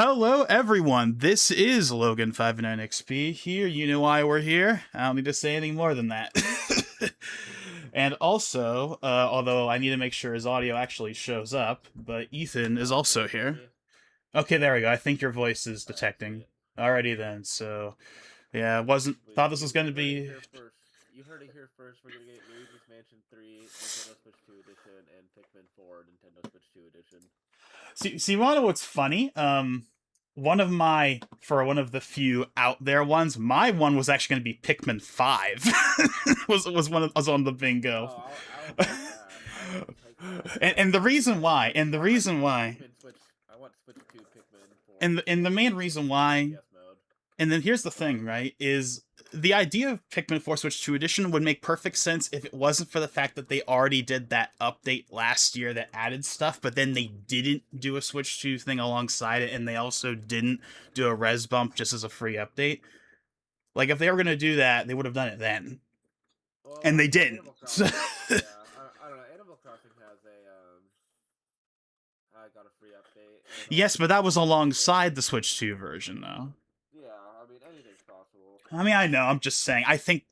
Hello, everyone. This is Logan59XP here. You know why we're here. I don't need to say anything more than that. And also, although I need to make sure his audio actually shows up, but Ethan is also here. Okay, there we go. I think your voice is detecting. Alrighty then. So, yeah, wasn't thought this was going to be. You heard it here first. We're gonna get Luigi's Mansion 3, Nintendo Switch 2 Edition, and Pikmin 4, Nintendo Switch 2 Edition. See, you want to know what's funny? One of the few out there ones, my one was actually going to be Pikmin 5. was on the bingo. Oh, I'll take that. And the reason why, I want Switch 2 Pikmin 4. and the main reason why, PS mode. and then here's the thing, right? Is the idea of Pikmin 4 Switch 2 Edition would make perfect sense if it wasn't for the fact that they already did that update last year that added stuff, but then they didn't do a Switch 2 thing alongside it, and they also didn't do a res bump just as a free update. Like, if they were going to do that, they would have done it then. Well, And they didn't. Crossing, yeah, I don't know. Animal Crossing has got a free update. Yes, but that was alongside the Switch 2 version, though. Yeah, I mean, anything's possible. I mean, I know. I'm just saying. I think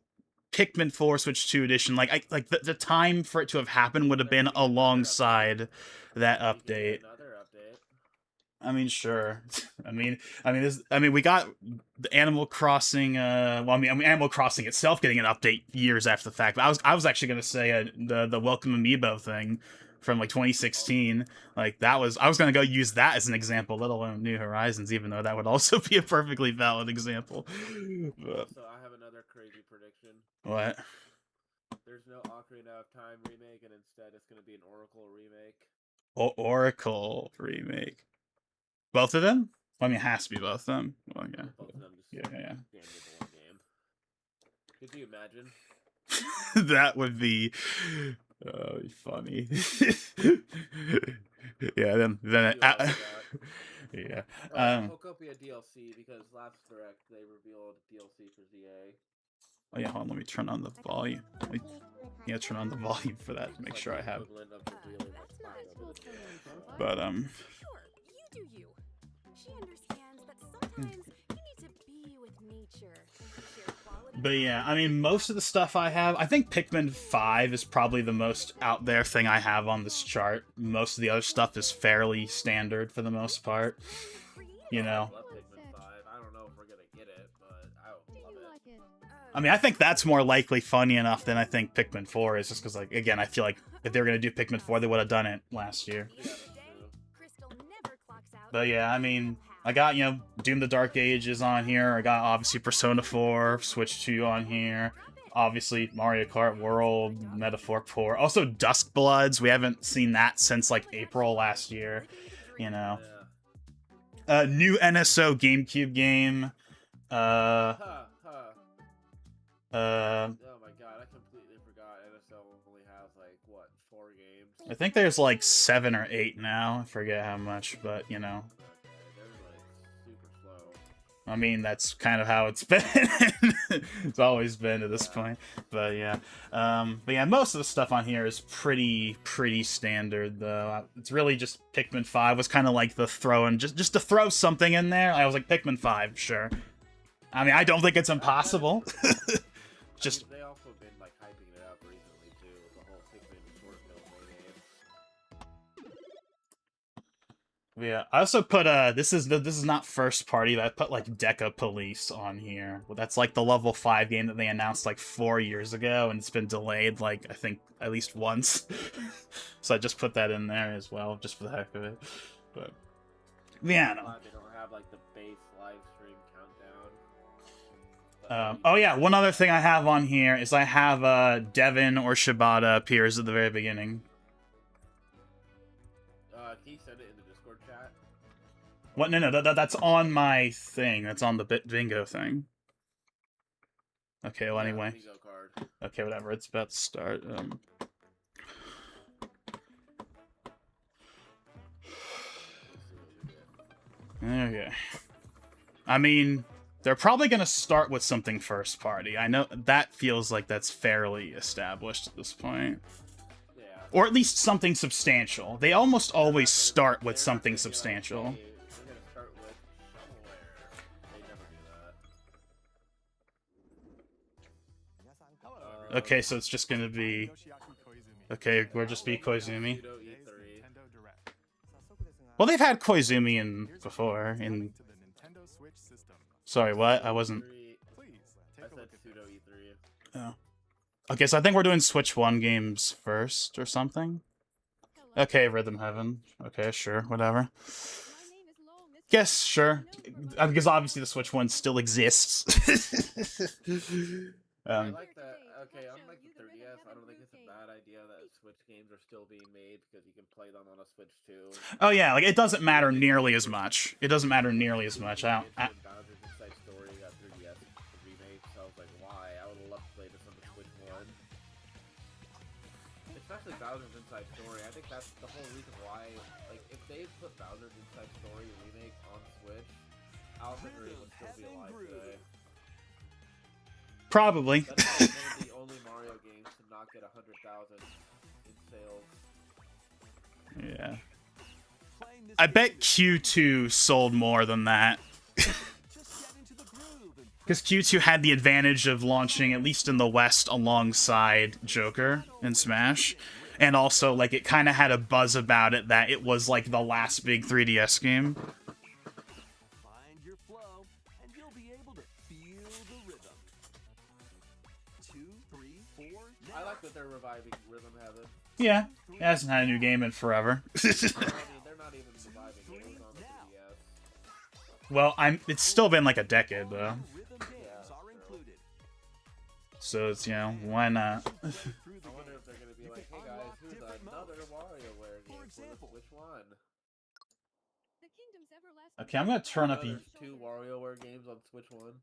Pikmin 4 Switch 2 Edition, the time for it to have happened would have been alongside that update. Another update. I mean, sure. I mean, we got the Animal Crossing. Animal Crossing itself getting an update years after the fact. But I was actually gonna say the Welcome Amiibo thing from like 2016. Like I was gonna go use that as an example, let alone New Horizons, even though that would also be a perfectly valid example. But, So I have another crazy prediction. what? There's no Ocarina of Time remake, and instead it's gonna be an Oracle remake. Oracle remake. Both of them? I mean, it has to be both of them. Well, yeah. Both of them just Yeah. damn near the one game. Could you imagine? That would be funny. Yeah, then yeah. Hokopia DLC, because last direct they revealed DLC for ZA. Oh yeah, hold on, let me turn on the volume. Turn on the volume for that to make sure I have. But Sure, you do you. She understands that sometimes you need to be with nature and share quality. But yeah, I mean, most of the stuff I have, I think Pikmin 5 is probably the most out there thing I have on this chart. Most of the other stuff is fairly standard for the most part. You know. I love Pikmin 5. I don't know if we're gonna get it, but I love it. I mean, I think that's more likely funny enough than I think Pikmin 4 is, just because, like, again, I feel like if they were going to do Pikmin 4, they would have done it last year. Yeah, that's true. But yeah, I mean, I got, Doom the Dark Ages on here. I got, obviously, Persona 4, Switch 2 on here. Obviously, Mario Kart World, Metaphor 4. Also, Dusk Bloods. We haven't seen that since, like, April last year, you know. New NSO GameCube game. Oh my god, I completely forgot NSL only has, like, what, 4 games? I think there's like 7 or 8 now. I forget how much, but Okay, they're, like, super slow. I mean, that's kind of how it's been. It's always been to this point. But yeah. Most of the stuff on here is pretty standard, though. It's really just Pikmin 5 was kind of like the throwing, just to throw something in there. I was like, Pikmin 5, sure. I mean, I don't think it's impossible. Just... I mean, they also been, like, hyping it up recently, too, with the whole Pikmin short film game. Yeah, I also put this is not first party, but I put like Deca Police on here. Well, that's like the level 5 game that they announced like 4 years ago, and it's been delayed like I think at least once. So I just put that in there as well, just for the heck of it. But yeah, no. They don't have, like, the base live stream countdown. Oh yeah, one other thing I have on here is I have Devin or Shibata appears at the very beginning. Can you send it in the Discord chat? What? No, that's on my thing. That's on the bingo thing. Okay, well, anyway. Bingo card. Okay, whatever. It's about to start. Okay. I mean, they're probably going to start with something first party. I know that feels like that's fairly established at this point. Yeah. Or at least something substantial. They almost always start with something substantial. They're gonna start with Okay, so it's just gonna be... Okay, we'll just be Koizumi. Pseudo E3. Well, they've had Koizumi in before. In sorry, what? I wasn't. I said pseudo E3. Oh. Okay, so I think we're doing Switch 1 games first or something. Okay, Rhythm Heaven. Okay, sure, whatever. Guess, sure. Because obviously the Switch 1 still exists. I like that. Okay, unlike the 3DS, I don't think it's a bad idea that Switch games are still being made because you can play them on a Switch too. Oh yeah, like it doesn't matter nearly as much. It doesn't matter nearly as much. Bowser's Inside Story got 3DS remake, so I was like, why? I would love to play this on the Switch 1. Especially Bowser's Inside Story. I think that's the whole reason why. Like, if they put Bowser's Inside Story remake on Switch, Alpha Dream would still be alive today. Probably. That's one of the only Mario games to not get 100,000 in sales. Yeah. I bet Q2 sold more than that. Because Q2 had the advantage of launching, at least in the West, alongside Joker in Smash. And also, like, it kind of had a buzz about it that it was, like, the last big 3DS game. Find your flow, and you'll be able to feel the rhythm. 2, 3, 4. I like that they're reviving Rhythm Heaven. Yeah, it hasn't had a new game in forever. I mean, they're not even reviving it. It was on the 3DS. Well, it's still been like a decade, though. Rhythm games are included. So it's, you know, why not? I wonder if they're gonna be like, hey guys, here's another WarioWare game for the Switch 1. Okay, I'm gonna turn up... There's 2 WarioWare games on Switch 1.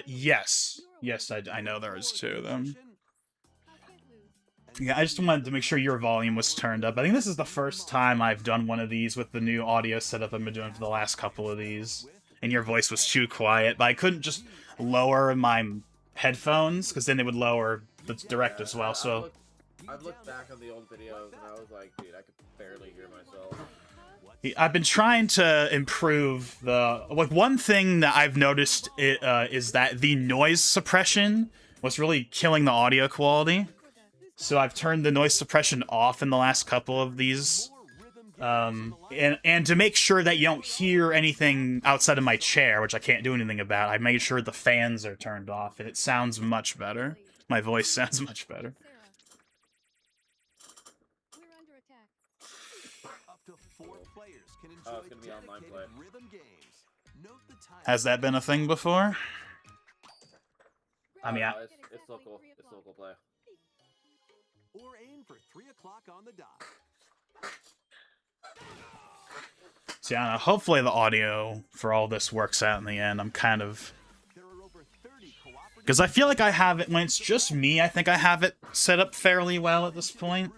Yes. Yes, I know there's 2 of them. Yeah, I just wanted to make sure your volume was turned up. I think this is the first time I've done one of these with the new audio setup I've been doing for the last couple of these. And your voice was too quiet, but I couldn't just lower my headphones, because then it would lower the direct as well, so... I've looked back on the old videos, and I was like, dude, I could barely hear myself. I've been trying to improve the... Like, one thing that I've noticed is that the noise suppression was really killing the audio quality. So I've turned the noise suppression off in the last couple of these. And to make sure that you don't hear anything outside of my chair, which I can't do anything about, I made sure the fans are turned off, and it sounds much better. My voice sounds much better. Up to 4 players can enjoy Oh, it's gonna be online dedicated play. rhythm games. Note the time. Has that been a thing before? I mean, It's local. It's local play. Or aim for 3 o'clock on the dot. So yeah, hopefully the audio for all this works out in the end. I'm kind of... There are over 30 cooperative Because I feel like I have it, when it's just me, I think I have it set up fairly well at this point.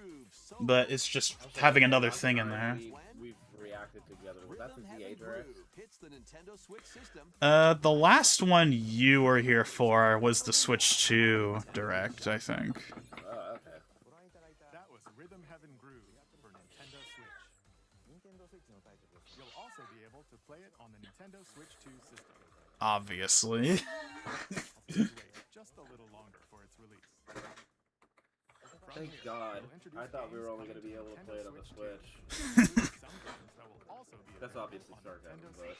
But it's just having another thing in there. We've reacted together. Was that the ZA Direct? hits the Nintendo Switch system. The last one you were here for was the Switch 2 Direct, I think. Oh, okay. That was Rhythm Heaven Groove for Nintendo Switch. You'll also be able to play it on the Nintendo Switch 2 system. Obviously. Wait just a little longer for its release. Thank God. I thought we were only going to be able to play it on the Switch. That's obviously sarcasm, but...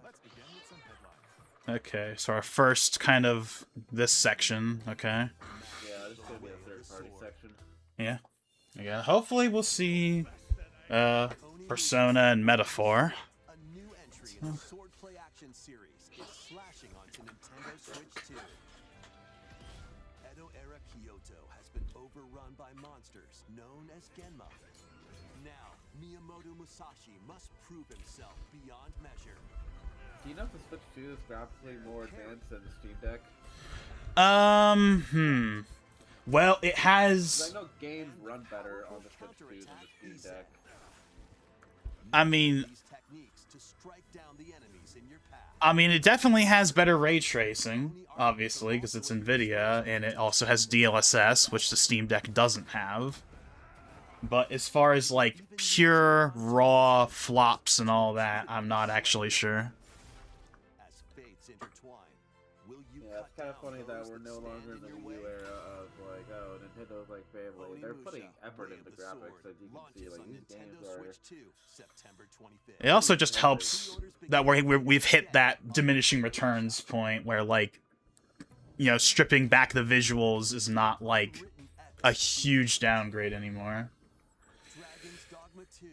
Let's begin with some headlines. Okay, so our first kind of this section, okay. Yeah, this is going to be a third-party section. Yeah. Yeah, hopefully we'll see Persona and Metaphor. A new entry in the Swordplay Action series is slashing onto Nintendo Switch 2. Edo-era Kyoto has been overrun by monsters known as Genma. Now, Miyamoto Musashi must prove himself beyond measure. Do you know if the Switch 2 is graphically more advanced than the Steam Deck? Well, it 'Cause has... I know games run better on the Switch 2 than the Steam Deck. I mean... These techniques to strike down the enemies in your path. I mean, it definitely has better ray tracing, obviously, because it's NVIDIA, and it also has DLSS, which the Steam Deck doesn't have. But as far as, like, pure, raw flops and all that, I'm not actually sure. As fates intertwine, Will you Yeah, it's cut kind of down funny that we're no Pharaoh's longer in the stands Wii U away? era of like, oh, Nintendo's like family. They're putting Onimusha, effort Way of into the graphics, Sword, as you can see. launches Like on these games Nintendo are. Switch 2, September 25th. It also just helps that we've hit that diminishing returns point where, like, you know, stripping back the visuals is not like a huge downgrade anymore. Dragon's Dogma 2,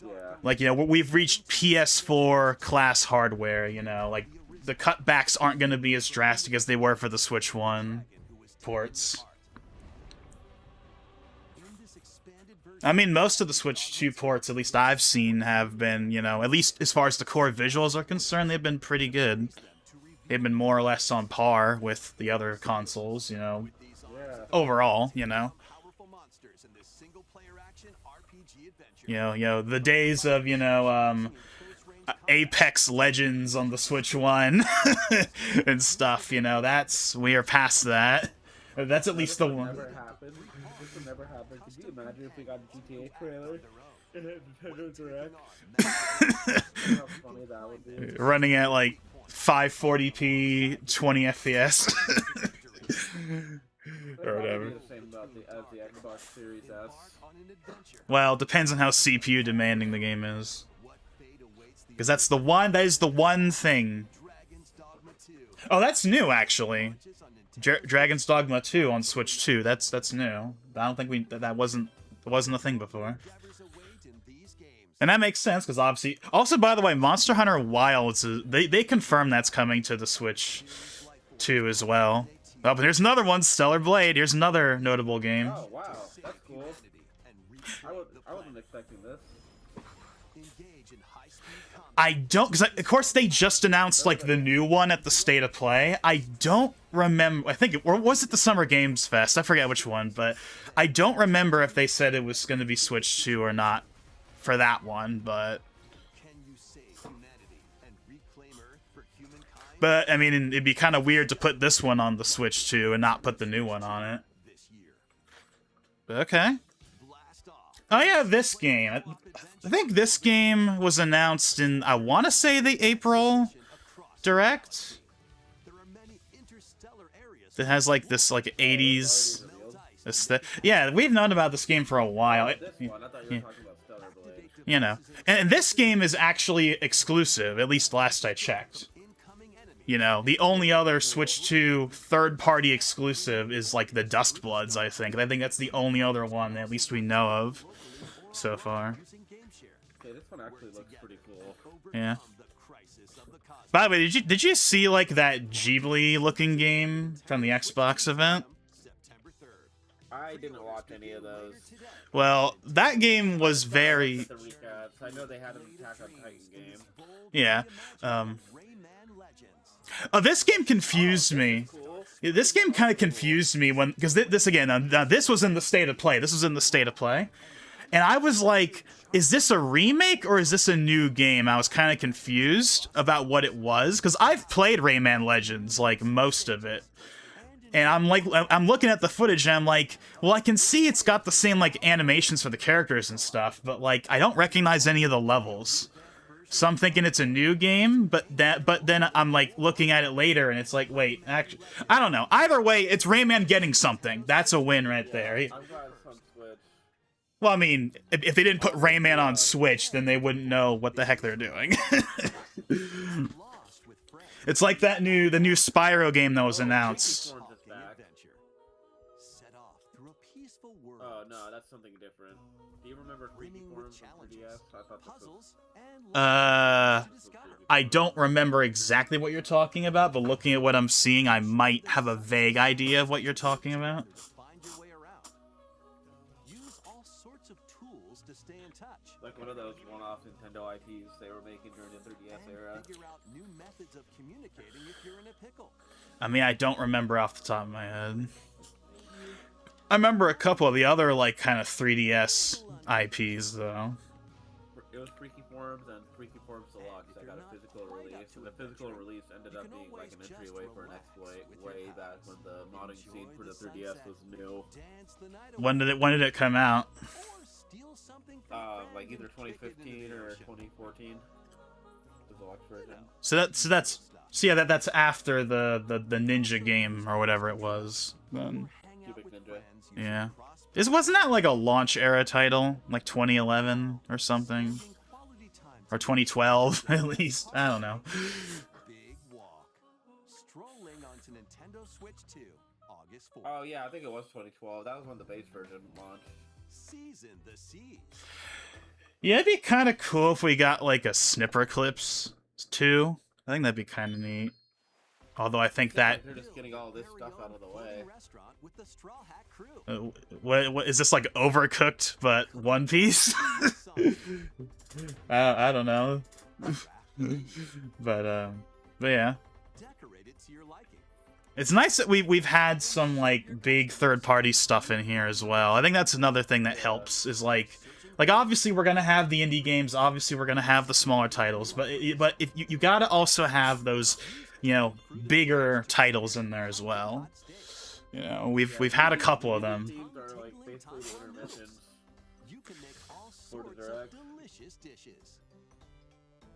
Yeah. Like, you know, we've reached PS4 class hardware, you know, like the cutbacks aren't going to be as drastic as they were for the Switch 1 ports. I mean, most of the Switch 2 ports, at least I've seen, have been, you know, at least as far as the core visuals are concerned, they've been pretty good. They've been more or less on par with the other consoles, you know, Yeah. overall, you know. You know, the days of, you know, Apex Legends on the Switch 1 and stuff, you know, we are past that. That's at least the This would one. never happen. This would never happen. Could you imagine if we got a GTA trailer and Nintendo Direct? How funny that would be. Running at like 540p, 20 FPS. Or whatever. The same about as the Xbox Series S. Well, depends on how CPU demanding the game is. Because that is the one thing. Oh, that's new actually. Dragon's Dogma 2 on Switch 2. That's new. I don't think that wasn't a thing before. And that makes sense because obviously. Also, by the way, Monster Hunter Wilds they confirmed that's coming to the Switch 2 as well. Oh, but here's another one, Stellar Blade. Here's another notable game. Oh wow, that's cool. I wasn't expecting this. I don't, because of course they just announced like the new one at the State of Play. I don't remember. I think or was it the Summer Games Fest? I forget which one, but I don't remember if they said it was going to be Switch 2 or not for that one. But I mean, it'd be kind of weird to put this one on the Switch 2 and not put the new one on it. Okay. Oh yeah, this game. I think this game was announced in, I want to say, the April Direct. It has like this like 80s aesthetic. Yeah, we've known about this game for a while. This one, I thought you were talking about Stellar Blade. You know, and this game is actually exclusive, at least last I checked. You know, the only other Switch 2 third-party exclusive is like the Dustbloods, I think. And I think that's the only other one that at least we know of so far. Okay, this one actually looks pretty cool. Yeah. By the way, did you see like that Ghibli-looking game from the Xbox event? I didn't watch any of those. Well, that game was very. The recaps. I know they had an Attack on Titan game. Yeah. Oh, this game confused me. Yeah, this game kind of confused me when, because this again, now this was in the State of Play. This was in the State of Play, and I was like, "Is this a remake or is this a new game?" I was kind of confused about what it was because I've played Rayman Legends, like most of it, and I'm looking at the footage and I'm like, well, I can see it's got the same like animations for the characters and stuff, but like I don't recognize any of the levels. So I'm thinking it's a new game, but then I'm like looking at it later and it's like, wait, actually, I don't know. Either way, it's Rayman getting something. That's a win right there. I'm glad it's on Switch. Well, I mean, if they didn't put Rayman on Switch, then they wouldn't know what the heck they're doing. It's like the new Spyro game that was announced. Freaky Forms is back. Oh no, that's something different. Do you remember Freaky Forms on 3DS? I thought this was... I don't remember exactly what you're talking about, but looking at what I'm seeing, I might have a vague idea of what you're talking about. Like one of those one-off Nintendo IPs they were making during the 3DS era. I mean, I don't remember off the top of my head. I remember a couple of the other, like, kind of 3DS IPs, though. It was Freaky Forms and Freaky Forms Deluxe that got a physical release, and the physical release ended up being like an entryway for an exploit way back when the modding scene for the 3DS was new. When did it come out? Like either 2015 or 2014. The deluxe version. So So yeah, that's after the ninja game or whatever it was. Then Cubic Ninja. yeah, wasn't that like a launch era title, like 2011 or something, or 2012 at least? I don't know. Big Walk. Strolling onto Nintendo Switch 2, August 4th. Oh yeah, I think it was 2012. That was when the base version launched. Season the Siege. Yeah, it'd be kind of cool if we got like a Snipper Clips too. I think that'd be kind of neat. Although I think that They're just getting all this stuff out of the way. Restaurant with the Straw Hat Crew. what is this, like Overcooked but One Piece? I don't know. but yeah. Decorated to your liking. It's nice that we've had some like big third-party stuff in here as well. I think that's another thing that helps is like obviously we're gonna have the indie games, obviously we're gonna have the smaller titles, but if you gotta also have those, you know, bigger titles in there as well. You know, we've had a couple of them. Themes are like basically the intermissions. You can make all For the sorts of direct. delicious dishes.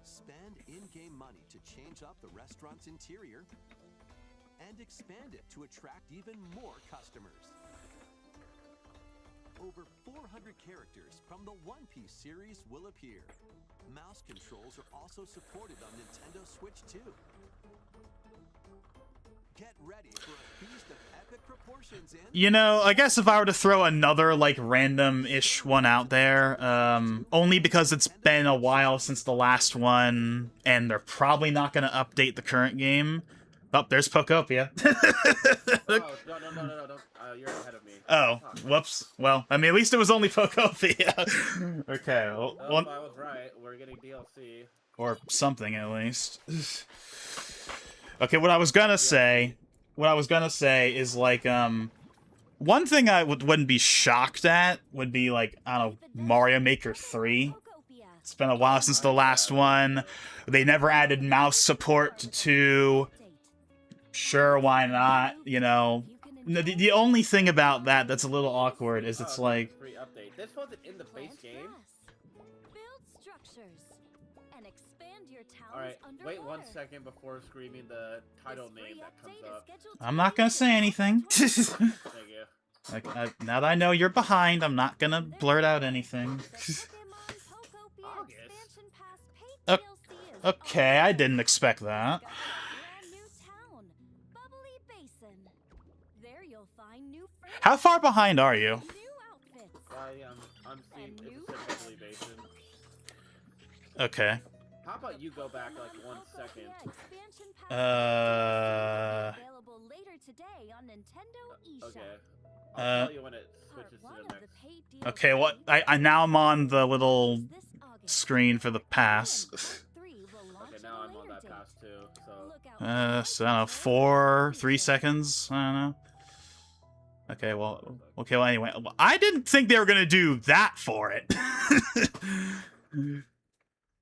Spend in-game money to change up the restaurant's interior and expand it to attract even more customers. Over 400 characters from the One Piece series will appear. Mouse controls are also supported on Nintendo Switch 2. Get ready for a feast of epic proportions in... You know, I guess if I were to throw another, like, random-ish one out there, only because it's been a while since the last one, and they're probably not going to update the current game. Oh, there's Pokopia. Oh, no, don't. You're ahead of me. Oh, whoops. Well, I mean, at least it was only Pokopia. Okay, well, I was right. We're getting DLC. or something, at least. Okay, what I was gonna say is, like, one thing I wouldn't be shocked at would be, like, I don't know, Mario Maker 3. It's been a while since the last one. They never added mouse support to 2. Sure, why not? You know, the only thing about that that's a little awkward is it's like... Free update. This wasn't in the base game. Build structures and expand your towns Alright, wait underwater. 1 second before screaming the title This name free that comes update is up. scheduled to I'm not gonna say anything. Thank you. Like, now that I know you're behind, I'm not gonna blurt out anything. August. Okay, I didn't expect that. How far behind are you? I'm seeing it's essentially Basin. Okay. How about you go back like 1 second? Available later today on Nintendo eShop. Okay. I'll tell you when it switches to Part the one of next. the paid DLC Okay, what? I now I'm on the little this August. screen for the pass. Three will launch Okay, at now a I'm on later that date. pass too. So Look out So I don't know, 3 seconds? I don't know. Okay, well, anyway. I didn't think they were gonna do that for it.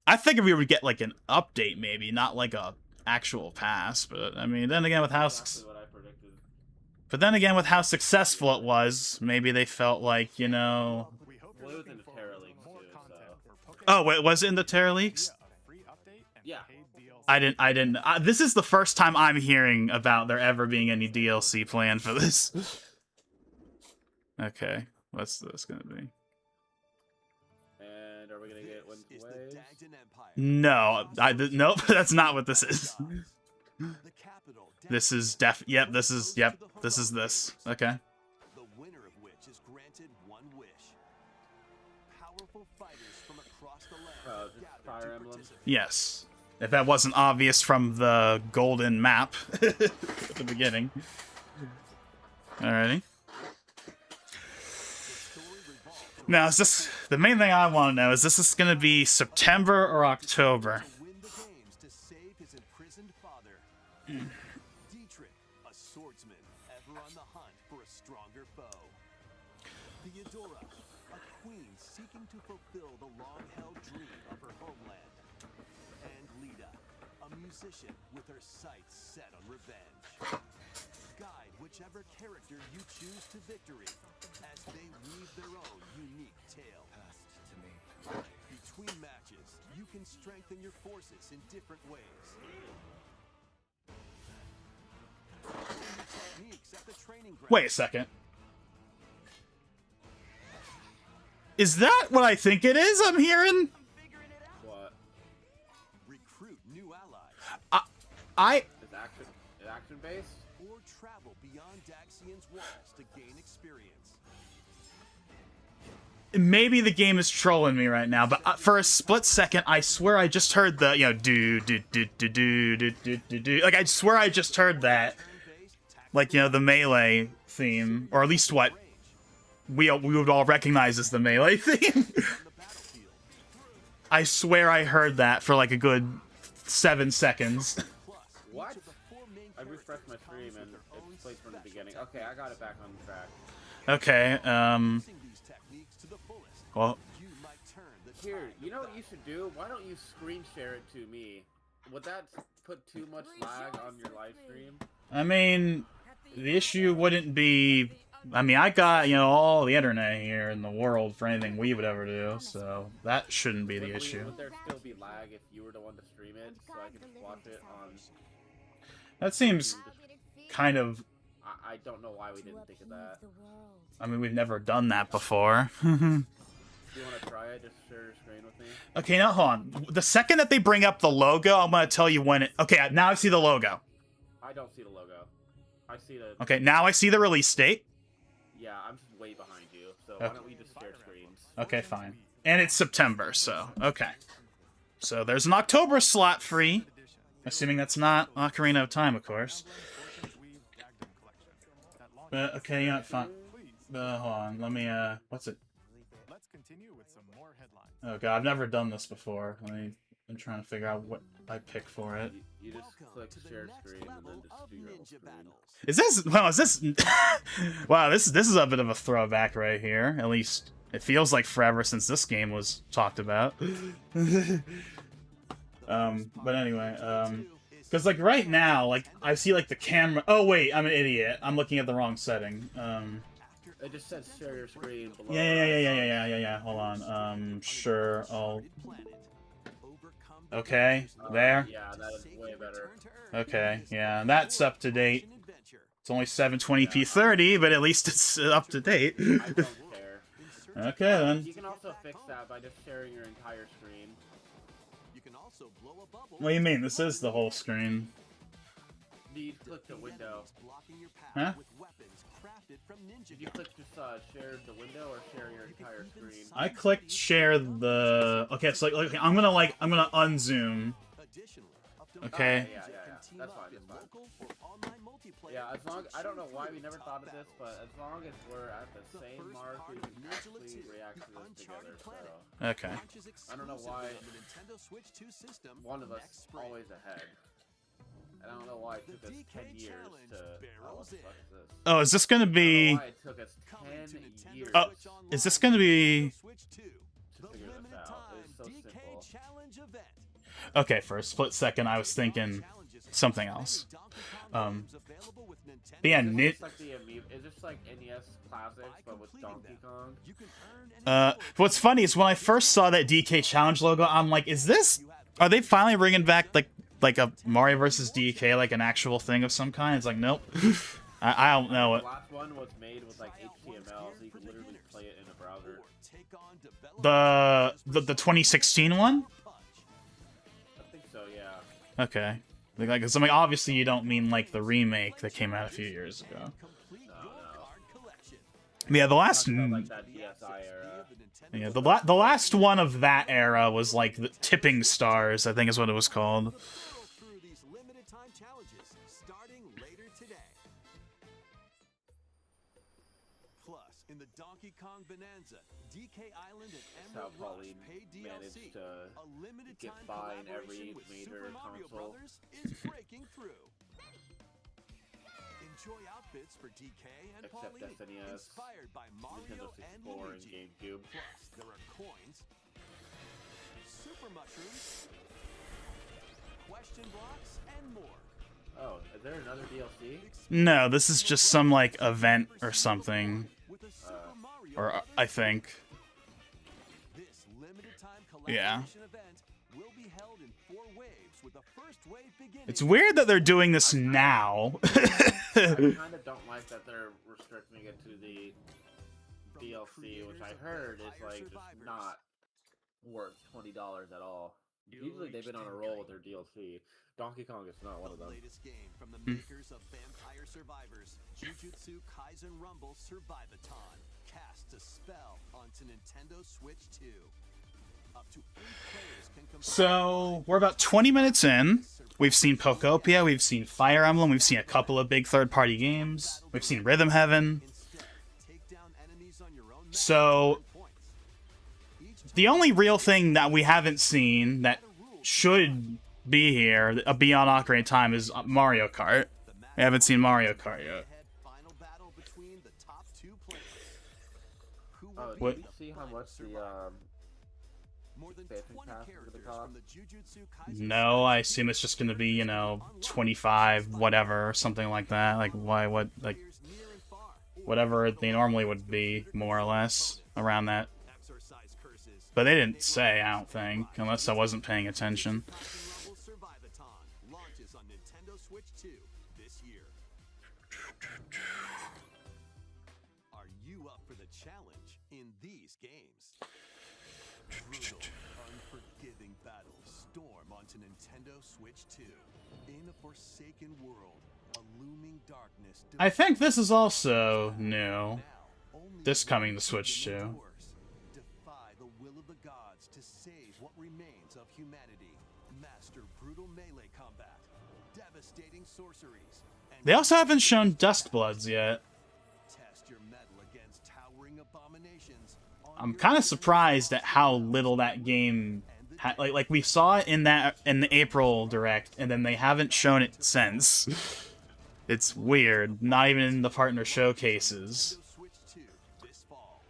I figured we would get, like, an update, maybe, not, like, a actual pass, but, I mean, then again, with how... exactly what I predicted. But then again, with how successful it was, maybe they felt like, you know... We hope Well, you're it was in looking the for Terra Leaks more too, content so. for Pokémon. Oh, wait, was it in the Terra Leaks? A free update and Yeah. paid DLC. I didn't... this is the first time I'm hearing about there ever being any DLC planned for this. Okay, what's this gonna be? And are we gonna get Wind's This is the Waves? Dagden Empire. No, nope, that's not what this is. The capital, This is yep, this is this. Okay. The winner of which is granted one wish. Powerful fighters from across the land Oh, just gather Fire to Emblem? participate. Yes. If that wasn't obvious from the golden map at the beginning. Alrighty. The story revolves Now, is this the main thing I want to know? Is this going to be September or October? to win the games to save his imprisoned father. Dietrich, a swordsman, ever on the hunt for a stronger foe. Theodora, a queen seeking to fulfill the long-held dream of her homeland. And Lita, a musician with her sights set on revenge. Guide whichever character you choose to victory as they weave their own unique tale. Between matches, you can strengthen your forces in different ways. Wait a second. Is that what I think it is? I'm hearing. What? Recruit new allies. I Is action based? Or travel beyond Daxian's walls to gain experience. maybe the game is trolling me right now, but for a split second, I swear I just heard the do do do do do do do do do. Like I swear I just heard that, like the Melee theme, or at least what we would all recognize as the Melee theme. I swear I heard that for like a good 7 seconds. What? I refreshed my stream and it plays from the beginning. Okay, I got it back on track. Okay, well, Here, you know what you should do? Why don't you screen share it to me? Would that put too much lag on your live stream? I mean, the issue wouldn't be... I mean, I got, all the internet here in the world for anything we would ever do, so that shouldn't be the issue. Would there still be lag if you were the one to stream it, so I could just watch it on... That seems kind of... I don't know why we didn't think of that. I mean, we've never done that before. Do you want to try it? Just share your screen with me? Okay, now hold on. The second that they bring up the logo, I'm going to tell you when it... Okay, now I see the logo. I don't see the logo. I see the... Okay, now I see the release date. Yeah, I'm just way behind you, so why don't we just share screens? Okay, fine. And it's September, so... Okay. So there's an October slot free. Assuming that's not Ocarina of Time, of course. Okay, fine. Hold on, let me, what's it? Let's continue with some more headlines. Oh god, I've never done this before. I'm trying to figure out what I pick for it. You just click share screen and then just do your own screen. Is this, wow, this is a bit of a throwback right here. At least, it feels like forever since this game was talked about. But anyway, because, like, right now, like, I see, like, the camera... Oh, wait, I'm an idiot. I'm looking at the wrong setting. It just says share your screen below. Yeah. Hold on. Sure, I'll... Okay, there. Yeah, that is way better. Okay, yeah, that's up to date. It's only 720p 30, but at least it's up to date. I don't care. Okay, then. You can also fix that by just sharing your entire screen. What do you mean? This is the whole screen. You click the window. Huh? Did you click just share the window or share your entire screen? I clicked share the... Okay, so like I'm gonna unzoom. Okay. Yeah. That's fine. Yeah, as long I don't know why we never thought of this, but as long as we're at the same mark, we can actually react to this together. So Okay. I don't know why one of us is always ahead. And I don't know why it took us 10 years to... Oh, what the fuck is this? Oh, is this gonna I don't be... know why it took us 10 years Oh, is this gonna be... to figure this out. It was so simple. Okay, for a split second, I was thinking something else. But yeah, Is this like NES classics, but with Donkey Kong? what's funny is when I first saw that DK Challenge logo, I'm like, is this... Are they finally bringing back, like a Mario vs. DK, like an actual thing of some kind? It's like, nope. I don't know it. The last one was made with like HTML, so you could literally play it in a browser. The 2016 one? I think so, yeah. Okay. Like, I mean, obviously you don't mean like the remake that came out a few years ago. No. Yeah, the last... Talking about, like that DSi era. Yeah, the last one of that era was like the Tipping Stars, I think is what it was called. Plus, in the Donkey Kong Bonanza, DK Island and That's how Emerald Rush Pauline paid managed DLC. to A limited get time by in every collaboration with major Super Mario console. Brothers is breaking through. Enjoy outfits for DK and Except Pauline, SNES, inspired by Nintendo Mario and 64, and Luigi. GameCube. Plus, there are coins, super mushrooms, question blocks, and more. Oh, is there another DLC? No, this is just some like event or something. With a Super Mario Or I think. This limited time Yeah. collaboration event will be held in 4 waves with the first wave beginning. It's weird that they're doing this now. I kind of don't like that they're restricting it to the DLC, which I heard is like just not worth $20 at all. Usually they've been on a roll with their DLC. Donkey Kong is not one of The them. latest game from the makers of Vampire Survivors, Jujutsu Kaisen Rumble Survivathon, casts a spell onto Nintendo Switch 2. Up to 8 players can complete. So we're about 20 minutes in. We've seen Pokopia, we've seen Fire Emblem, we've seen a couple of big third-party games. We've seen Rhythm Heaven. Instead, take down enemies on your own map So to earn points. Each the only real thing that we haven't seen that should be here, beyond Ocarina of Time, is Mario Kart. We haven't seen Mario Kart yet. final battle between the top 2 players. Who will Oh, be What- did you see how much the more than expansion 20 pass is characters gonna from the Jujutsu Kaisen No, I assume it's just gonna be, you know, 25, whatever, or something like that. Like, what, like, players near and far. whatever they normally would be, more or less, around that. Exorcise curses. But they didn't say, I don't think, unless I wasn't paying attention. Kaisen Rumble Survivathon launches on Nintendo Switch 2 this year. Are you up for the challenge in these games? Brutal, unforgiving battles storm onto Nintendo Switch 2. In a forsaken world, a looming darkness. I think this is also new. Now, only This coming to one Switch can 2. endorse. Defy the will of the gods to save what remains of humanity. Master brutal melee combat, devastating sorceries, and They also haven't shown Duskbloods yet. test your mettle against towering abominations. on I'm your kind of own surprised at how console. little that game, like we saw it in the April Direct, and then they haven't shown it since. It's weird. Not even in the partner showcases, Nintendo Switch 2 this fall.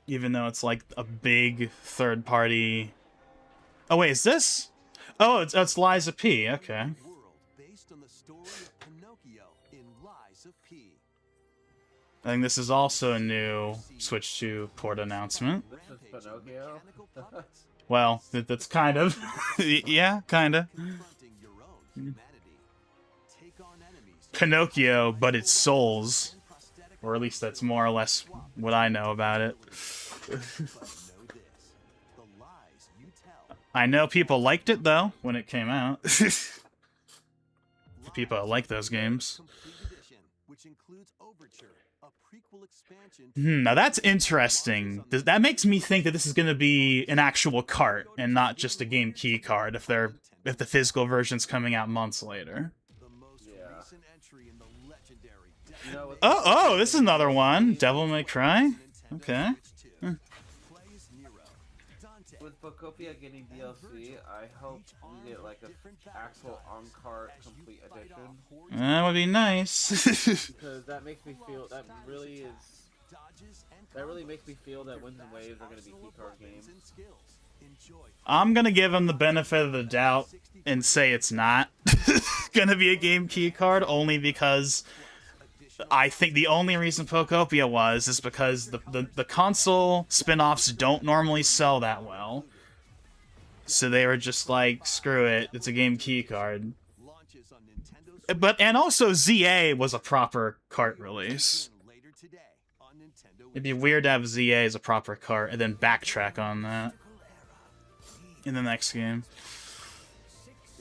even though it's like a big third party. Oh wait, is this? Oh, it's Lies of P. Okay. World based on the story of Pinocchio in Lies of P. I think this is also a new Switch 2 port announcement. This is Pinocchio. Mechanical puppets. Well, that's kind of, yeah, kind of. Confronting your own humanity. Take on enemies. Pinocchio, but it's Souls. and prosthetic Or at least that's more or less what I know about it. But know this, the lies you tell. I know people liked it, though, when it came out. People that like those games. Complete edition, which includes Overture, a prequel expansion. Now that's interesting. That makes me think that this is going to be an actual cart and not just a game key card if the physical version's coming out months later. The most Yeah. recent entry in the legendary You know, with Oh, this is another one. Devil May Cry. Okay. Play as Nero, Dante. with Pokopia getting DLC, I hope we get like a actual on-cart complete edition, That would be nice. because that makes me feel that really makes me feel that Winds and Waves are going to be keycard games. I'm gonna give him the benefit of the doubt and say it's not gonna be a game key card, only because I think the only reason Pokopia is because the console spin-offs don't normally sell that well. So they were just like, screw it, it's a game key card. And also ZA was a proper cart release. It'd be weird to have ZA as a proper cart and then backtrack on that in the next game.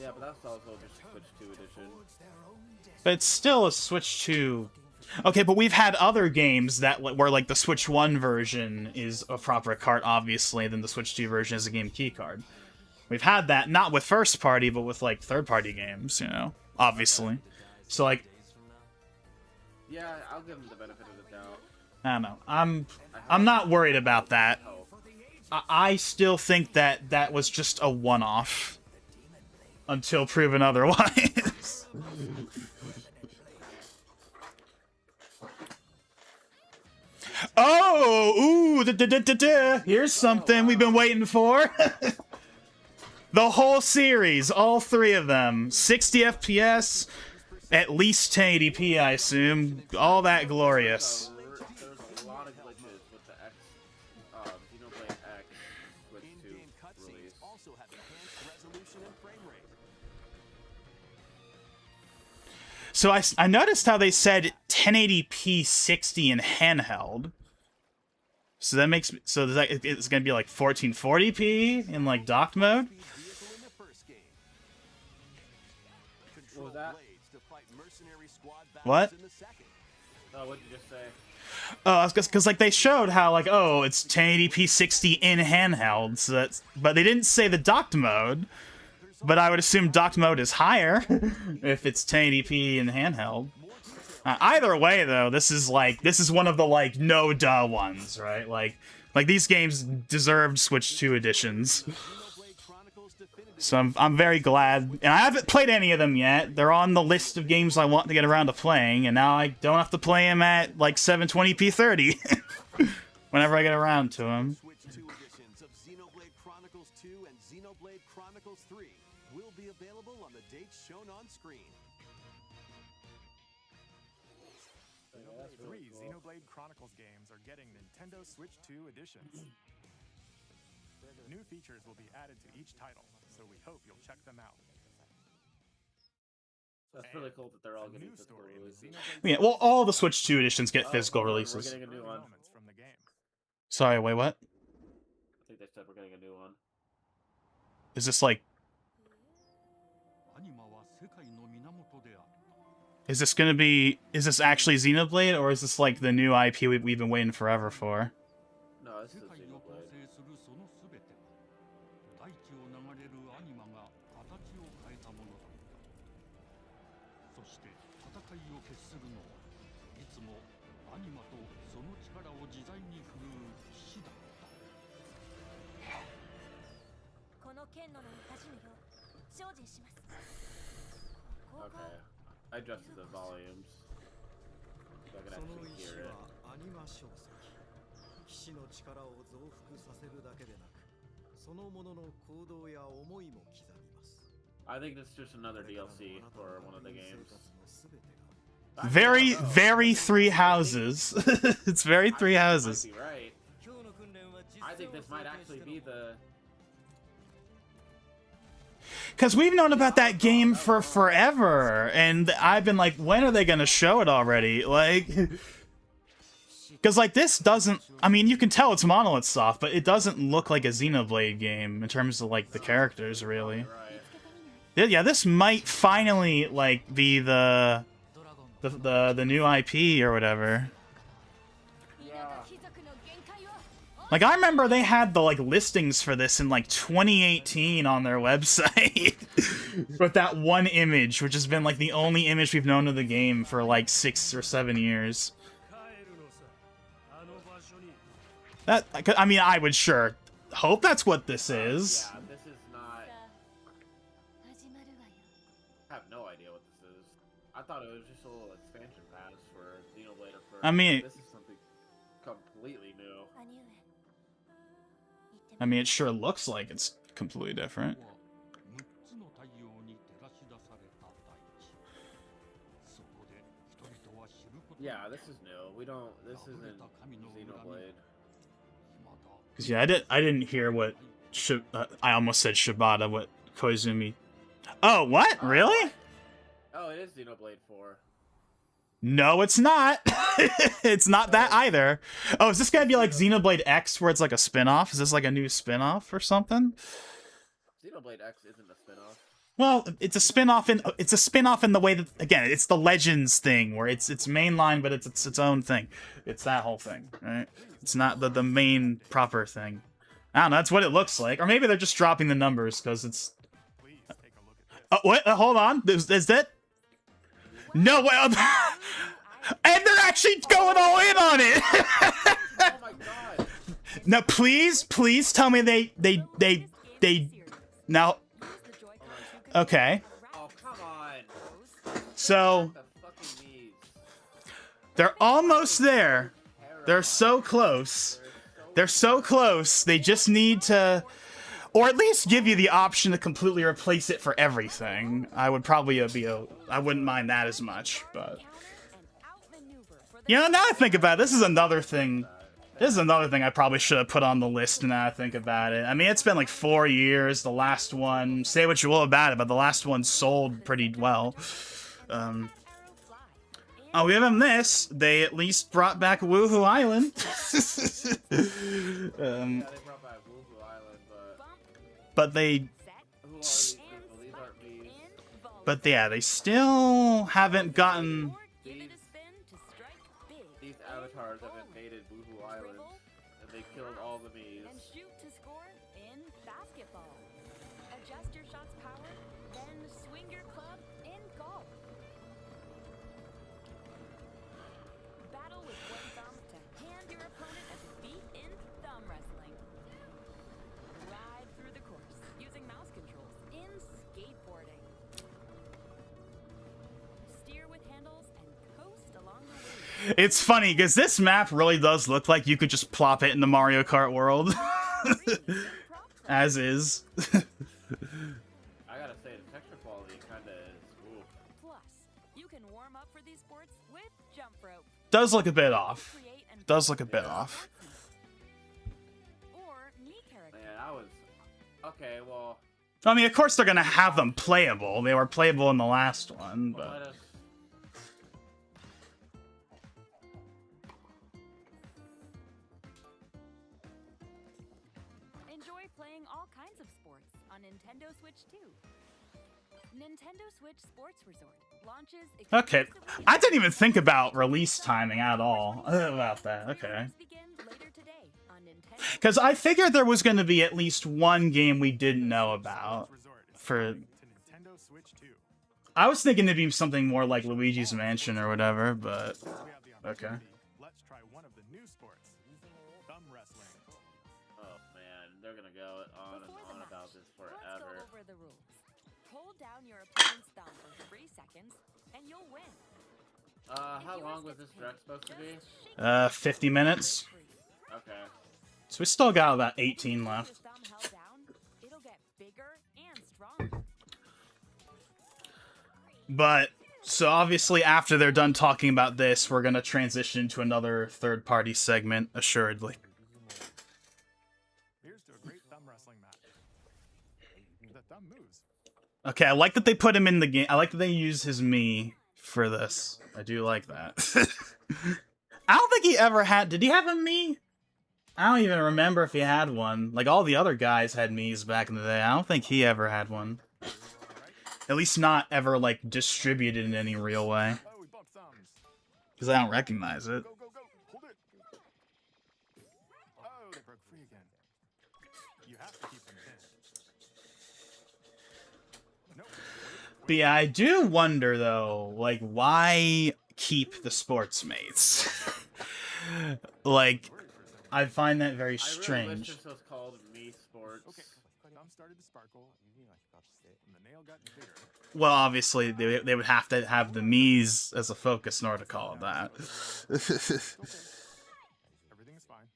Yeah, but that's also just Switch 2 edition. But it's still a Switch 2. Okay, but we've had other games that where like the Switch 1 version is a proper cart, obviously, then the Switch 2 version is a game key card. We've had that not with first party, but with like third party games, you know, obviously. So like, Yeah, I'll give them the benefit of the doubt. I don't know. I'm not worried about that. Hope. I still think that that was just a one-off until proven otherwise. Oh, ooh, here's something we've been waiting for. The whole series, all three of them, 60 FPS, at least 1080p, I assume. All that glorious. There's a lot of glitches with the X, Xenoblade X Switch 2 In-game cutscenes release. also have enhanced resolution and frame rate. So I noticed how they said 1080p 60 in handheld. So that makes so that it's gonna be like 1440p in like docked mode. Vehicle in the first game. Control was that? blades to fight mercenary squad What? battles in the second. Oh, what'd you just say? Oh, because like they showed how like it's 1080p 60 in handheld. So that's but they didn't say the docked mode. But I would assume docked mode is higher if it's 1080p in handheld. Either way, though, this is one of the like no duh ones, right? Like these games deserved Switch 2 editions. Xenoblade Chronicles Definitive So I'm very glad, and I haven't played any of them yet. They're on the list of games I want to get around to playing, and now I don't have to play them at like 720p 30 whenever I get around to them. Switch 2 editions of Xenoblade Chronicles 2 and Xenoblade Chronicles 3 will be available on the dates shown on screen. That's really 3 cool. Xenoblade Chronicles games are getting Nintendo Switch 2 editions. New features will be added to each title, so we hope you'll check them out. That's really cool that they're all A getting new physical story in the releases. Xenoblade Yeah, well, all the Switch 2 editions get Oh, physical hold on, releases. We're getting a new one. moments from the game. Sorry, wait, what? I think they said we're getting a new one. Is this like? Is this gonna be? Is this actually Xenoblade, or is this like the new IP we've been waiting forever for? No, this is Xenoblade. 大気を流れるアニマが形を変えたものだった。そして戦いを決するのはいつもアニマとその力を自在に振るう騎士だった。この剣の名を恥じぬよう精進します。ここ Okay. I adjusted the volumes. So I can その actually 石 hear it. はアニマ書籍。騎士の力を増幅させるだけでなく、そのものの行動や思いも刻みます。 I think this is just another これからの DLC あなた for の one of the 学園 games. 生活のすべてが Very, Actually, I don't know. very Three Houses. It's very Three I Houses. think you might be right. 今日の訓練は実 I 践 think を this might 想定 actually して be の the. Because we've known about that game for forever, and I've been like, when are they gonna show it already? Like, because like this doesn't. I mean, you can tell it's Monolith Soft, but it doesn't look like a Xenoblade game in terms of like the characters, really. Right. Yeah, this might finally like be the new IP or whatever. 貴族の限界を Like I remember they had the like listings for this in like 2018 on their website with that one image, which has been like the only image we've known of the game for like 6 or 7 years. 帰るのさ。あの場所に。 That I mean, I would sure hope that's what this is. Yeah, this is not. 始まるわよ。 I have no idea what this is. I thought it was just a little expansion pass for Xenoblade at first. I mean- This is something completely new. 兄上。行ってみ I mean, it sure looks like it's completely different. は6つの太陽に照らし出された大地。そこで人々は知ることに Yeah, this is new. We don't. This isn't Xenoblade. まだ 'Cause, yeah, I didn't hear what I almost said Shibata. What Koizumi? Oh, what? Really? Oh, it is Xenoblade 4. No, it's not. It's not that either. Oh, is this gonna be like Xenoblade X, where it's like a spin-off? Is this like a new spin-off or something? Xenoblade X isn't a spin-off. Well, it's a spin-off in the way that, again, it's the Legends thing where it's mainline, but it's its own thing. It's that whole thing, right? It's not the main proper thing. I don't know. That's what it looks like, or maybe they're just dropping the numbers because it's. Please take a look at this. Oh, wait, hold on. Is that? No way. And they're actually going all in on it. Oh my god! Now, please tell me they now. Okay, Oh, come on! so The fucking knees. they're almost there. They're so close. They're so close. They just need to, or at least give you the option to completely replace it for everything. I would probably I wouldn't mind that as much, but. You know, now I think about it, this is another thing. This is another thing I probably should have put on the list now I think about it. I mean, it's been like 4 years. The last one, say what you will about it, but the last one sold pretty well. Oh, we have them this. They at least brought back Woohoo Island. Yeah, they brought back Woohoo Island, but they, who are these people? These aren't Mii's. but yeah, they still haven't gotten. These avatars have invaded Woohoo Island, and they killed all the Mii's. And shoot to score in basketball. Adjust your shot's power, then swing your club in golf. Battle with one thumb to hand your opponent a defeat in thumb wrestling. Ride through the course using mouse controls in skateboarding. Steer with handles and coast along the way. It's funny because this map really does look like you could just plop it in the Mario Kart world, as is. I gotta say, the texture quality kinda is. Ooh. Plus, you can warm up for these sports with jump rope. Does look a bit off. Create and Does look a bit Yeah. off. or knee character. Man, I was. Okay, well, I mean, of course they're gonna have them playable. They were playable in the last one, let but us. Enjoy playing all kinds of sports on Nintendo Switch 2. Nintendo Switch Sports Resort launches okay. exclusively I didn't even think about release timing at all about that. Okay. Pre-orders begin later today on Nintendo. Because I figured there was going to be at least one game we didn't know about. Resort is For coming to Nintendo Switch 2. I was thinking it'd be something more like Luigi's Mansion or whatever, but Since we have the Okay. opportunity, let's try one of the new sports, thumb wrestling. Oh man, they're gonna go on and Before the on match, about this let's forever. go over the rules. Hold down your opponent's thumb for 3 seconds, and you'll win. How long was this direct supposed to be? 50 minutes. Okay. So we still got about 18 left. Your thumb held down, it'll get bigger and stronger. But so obviously after they're done talking about this, we're going to transition to another third-party segment, assuredly. Here's to a great thumb wrestling match. The thumb moves. Okay, I like that they put him in the game. I like that they use his Mii for this. I do like that. I don't think he ever had... Did he have a Mii? I don't even remember if he had one. Like, all the other guys had Mii's back in the day. I don't think he ever had one. At least not ever, like, distributed in any real way. Oh, we bumped thumbs. Because I don't recognize it. Go, go, go. Hold it. Oh, they broke free again. You have to keep them pinned. Nope. But yeah, I do wonder, though, like, why keep the sports mates? Like, I find that very I really strange. wish this was called Mii Sports. Okay. Thumb started to sparkle, and the nail got bigger. Well, obviously, they would have to have the Mii's as a focus in order to call it that. It's okay. Everything is fine.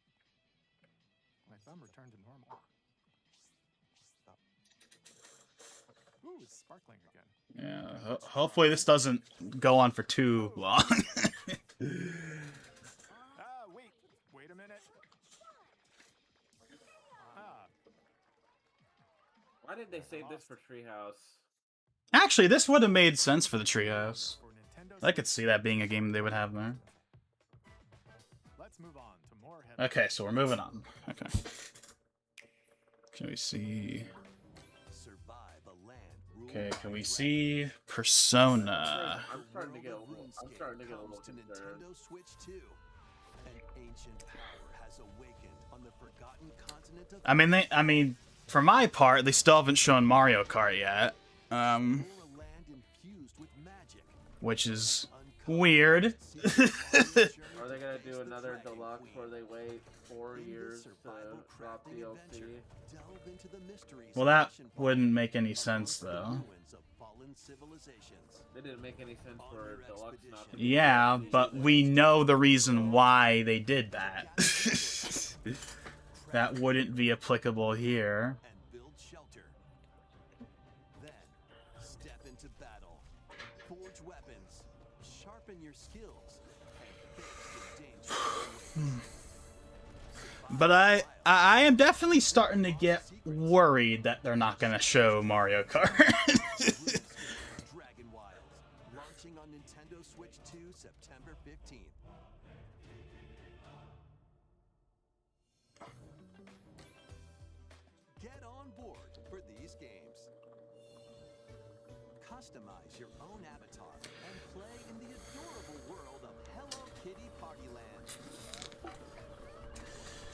My thumb returned to normal. Ooh, it's sparkling again. Yeah, hopefully this doesn't go on for too long. Wait a minute. Why did they save this for Treehouse? Actually, this would have made sense for the Treehouse. For Nintendo I could see that being a game they would have there. Let's move on to more heavy. Okay, so we're moving on. Okay. Can we see... Survive a land ruled Okay, by can we dragons. see Persona? I'm starting to get a little. I'm RuneScape starting to get a little comes to concerned. Nintendo Switch 2. An ancient power has awakened on the forgotten continent of I mean, for my part, they still haven't shown Mario Kart yet. or a land infused with magic. Which is Uncover weird. the secret of the journey Are they gonna do to the another Dragon deluxe Queen. where they wait 4 In this years to survival drop crafting DLC? adventure, delve into the mysteries Well, of that ancient wouldn't Valhalla make any amongst sense, the though. ruins of fallen civilizations. They didn't make any sense for deluxe not to be Yeah, but we know the reason why they did that. That wouldn't be applicable here. And build shelter. Then, step into battle. Forge weapons. Sharpen your skills. And face the danger. But I am definitely starting to get worried that they're not going to show Mario Kart. Dragon Wilds, launching on Nintendo Switch Switch 2 September 15th. Get on board for these games. Customize your own avatar and play in the adorable world of Hello Kitty Party Land.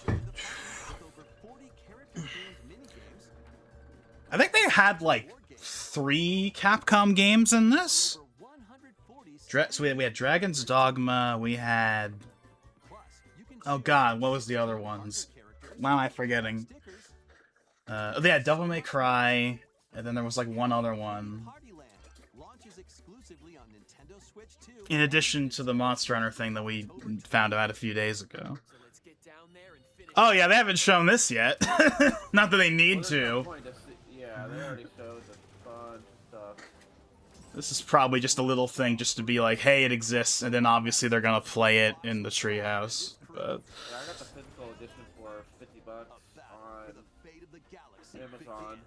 Join the party with over 40 character-themed minigames. I think they had like 3 Capcom games in this. Over 140 So we had Dragon's Dogma. We had, Plus, you can oh share god, what was the other ones? characters, Why am I forgetting? stickers, They had Devil May Cry, and then there was like one other one. Party Land launches exclusively on Nintendo Switch 2. In addition to the Monster Hunter thing that we found out a few days ago. So let's get down there and finish. Oh yeah, they haven't shown this yet. Not that they need Well, there's no to. point to see- yeah, they already showed a bunch of stuff. This is probably just a little thing just to be like, hey, it exists, and then obviously they're gonna play it in the treehouse. But Yeah, I got the physical edition for $50 A battle on for the fate of the galaxy Amazon.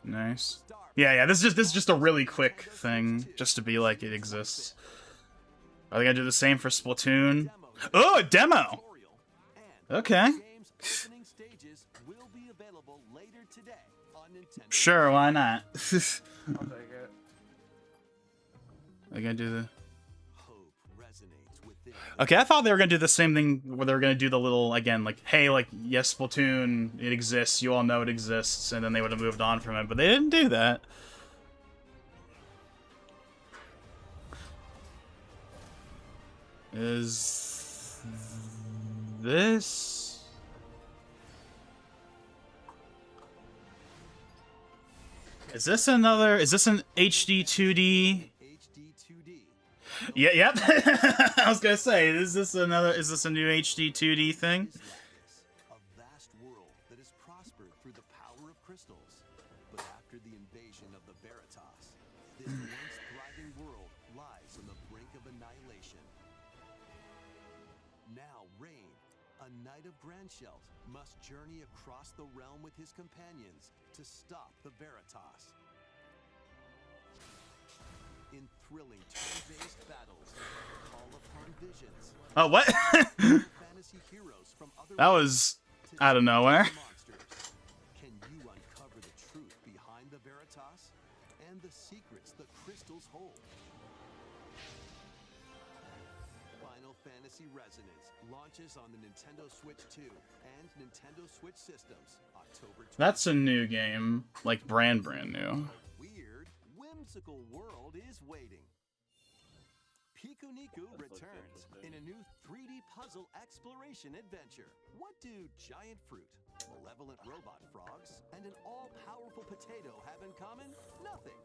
begins. nice. Yeah, this is just a really quick thing, just to be like it exists. Are they gonna do the same for Splatoon? Oh, a demo! Tutorial and Okay. the game's opening stages will be available later today on Nintendo. Sure, why not? I'll take it. They're gonna do the. Hope resonates within. Okay, I thought they were gonna do the same thing where they were gonna do the little, again, like, hey, like, yes, Splatoon, it exists, you all know it exists, and then they would have moved on from it, but they didn't do that. Is this? Is this another? Is this an HD 2D? HD 2D. Yeah, yep. I was gonna say, is this another? Is this a new HD 2D thing? Is Lattice, a vast world that has prospered through the power of crystals. But after the invasion of the Veritas, this once thriving world lies on the brink of annihilation. Now Rain, a knight of Grandshelt, must journey across the realm with his companions to stop the Veritas. In thrilling turn-based battles, call upon visions. Oh, what? Fantasy heroes from other That worlds was to out of nowhere. monsters. Can you uncover the truth behind the Veritas and the secrets the crystals hold? Final Fantasy Resonance launches on the Nintendo Switch 2 and Nintendo Switch systems October 20th. That's a new game, like brand new. A weird, whimsical world is waiting. Pikuniku looks returns interesting. in a new 3D puzzle exploration adventure. What do giant fruit, malevolent robot frogs, and an all-powerful potato have in common? Nothing,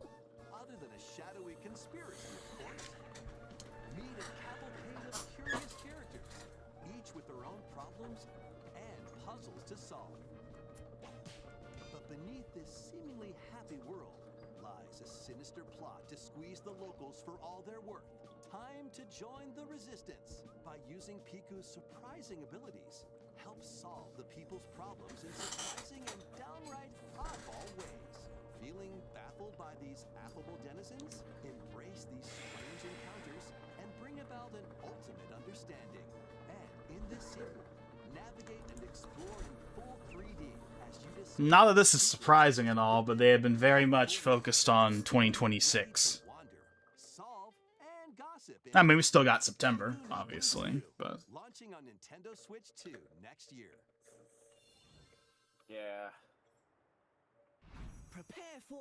other than a shadowy conspiracy, of course. Meet a cavalcade of curious characters, each with their own problems and puzzles to solve. But beneath this seemingly happy world lies a sinister plot to squeeze the locals for all they're worth. Time to join the resistance by using Piku's surprising abilities. Help solve the people's problems in surprising and downright oddball ways. Feeling baffled by these affable denizens? Embrace these strange encounters and bring about an ultimate understanding. And in this sequel, navigate and explore in full 3D as you discover Not that this is surprising at all, but they have been very much focused on 2026. wander, solve, and gossip in I mean, we still got September, obviously, but launching on Nintendo Switch 2 next year. Yeah. Prepare for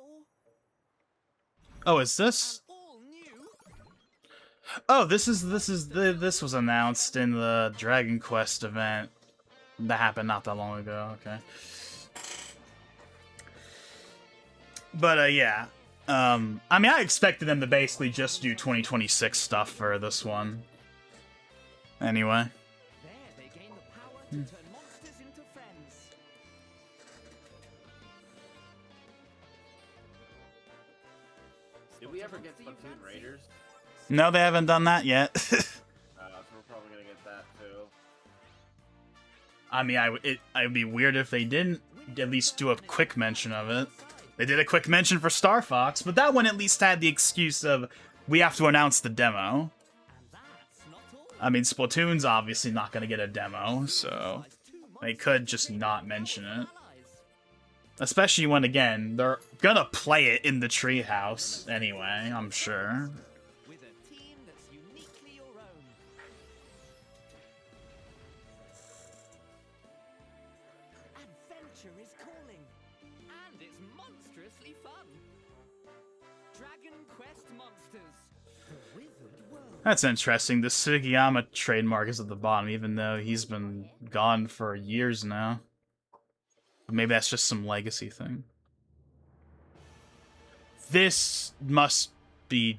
oh, is this? all new. Oh, this was announced in the Dragon Quest event that happened not that long ago. Okay, but yeah, I mean, I expected them to basically just do 2026 stuff for this one. Anyway, There they gain the power to turn monsters into friends. Did we ever get Splatoon Raiders? no, they haven't done that yet. So we're probably gonna get that too. I mean, I'd be weird if they didn't at least do a quick mention of it. They did a quick mention for Star Fox, but that one at least had the excuse of we have to announce the demo. And I mean, Splatoon's obviously not going to get a demo, so they could just not mention it. Especially when, again, they're gonna play it in the treehouse anyway, I'm sure. With a team that's uniquely your own. Adventure is calling, and it's monstrously fun. Dragon Quest Monsters. The Wizard World. That's interesting. The Sugiyama trademark is at the bottom, even though he's been gone for years now. Maybe that's just some legacy thing. This must be...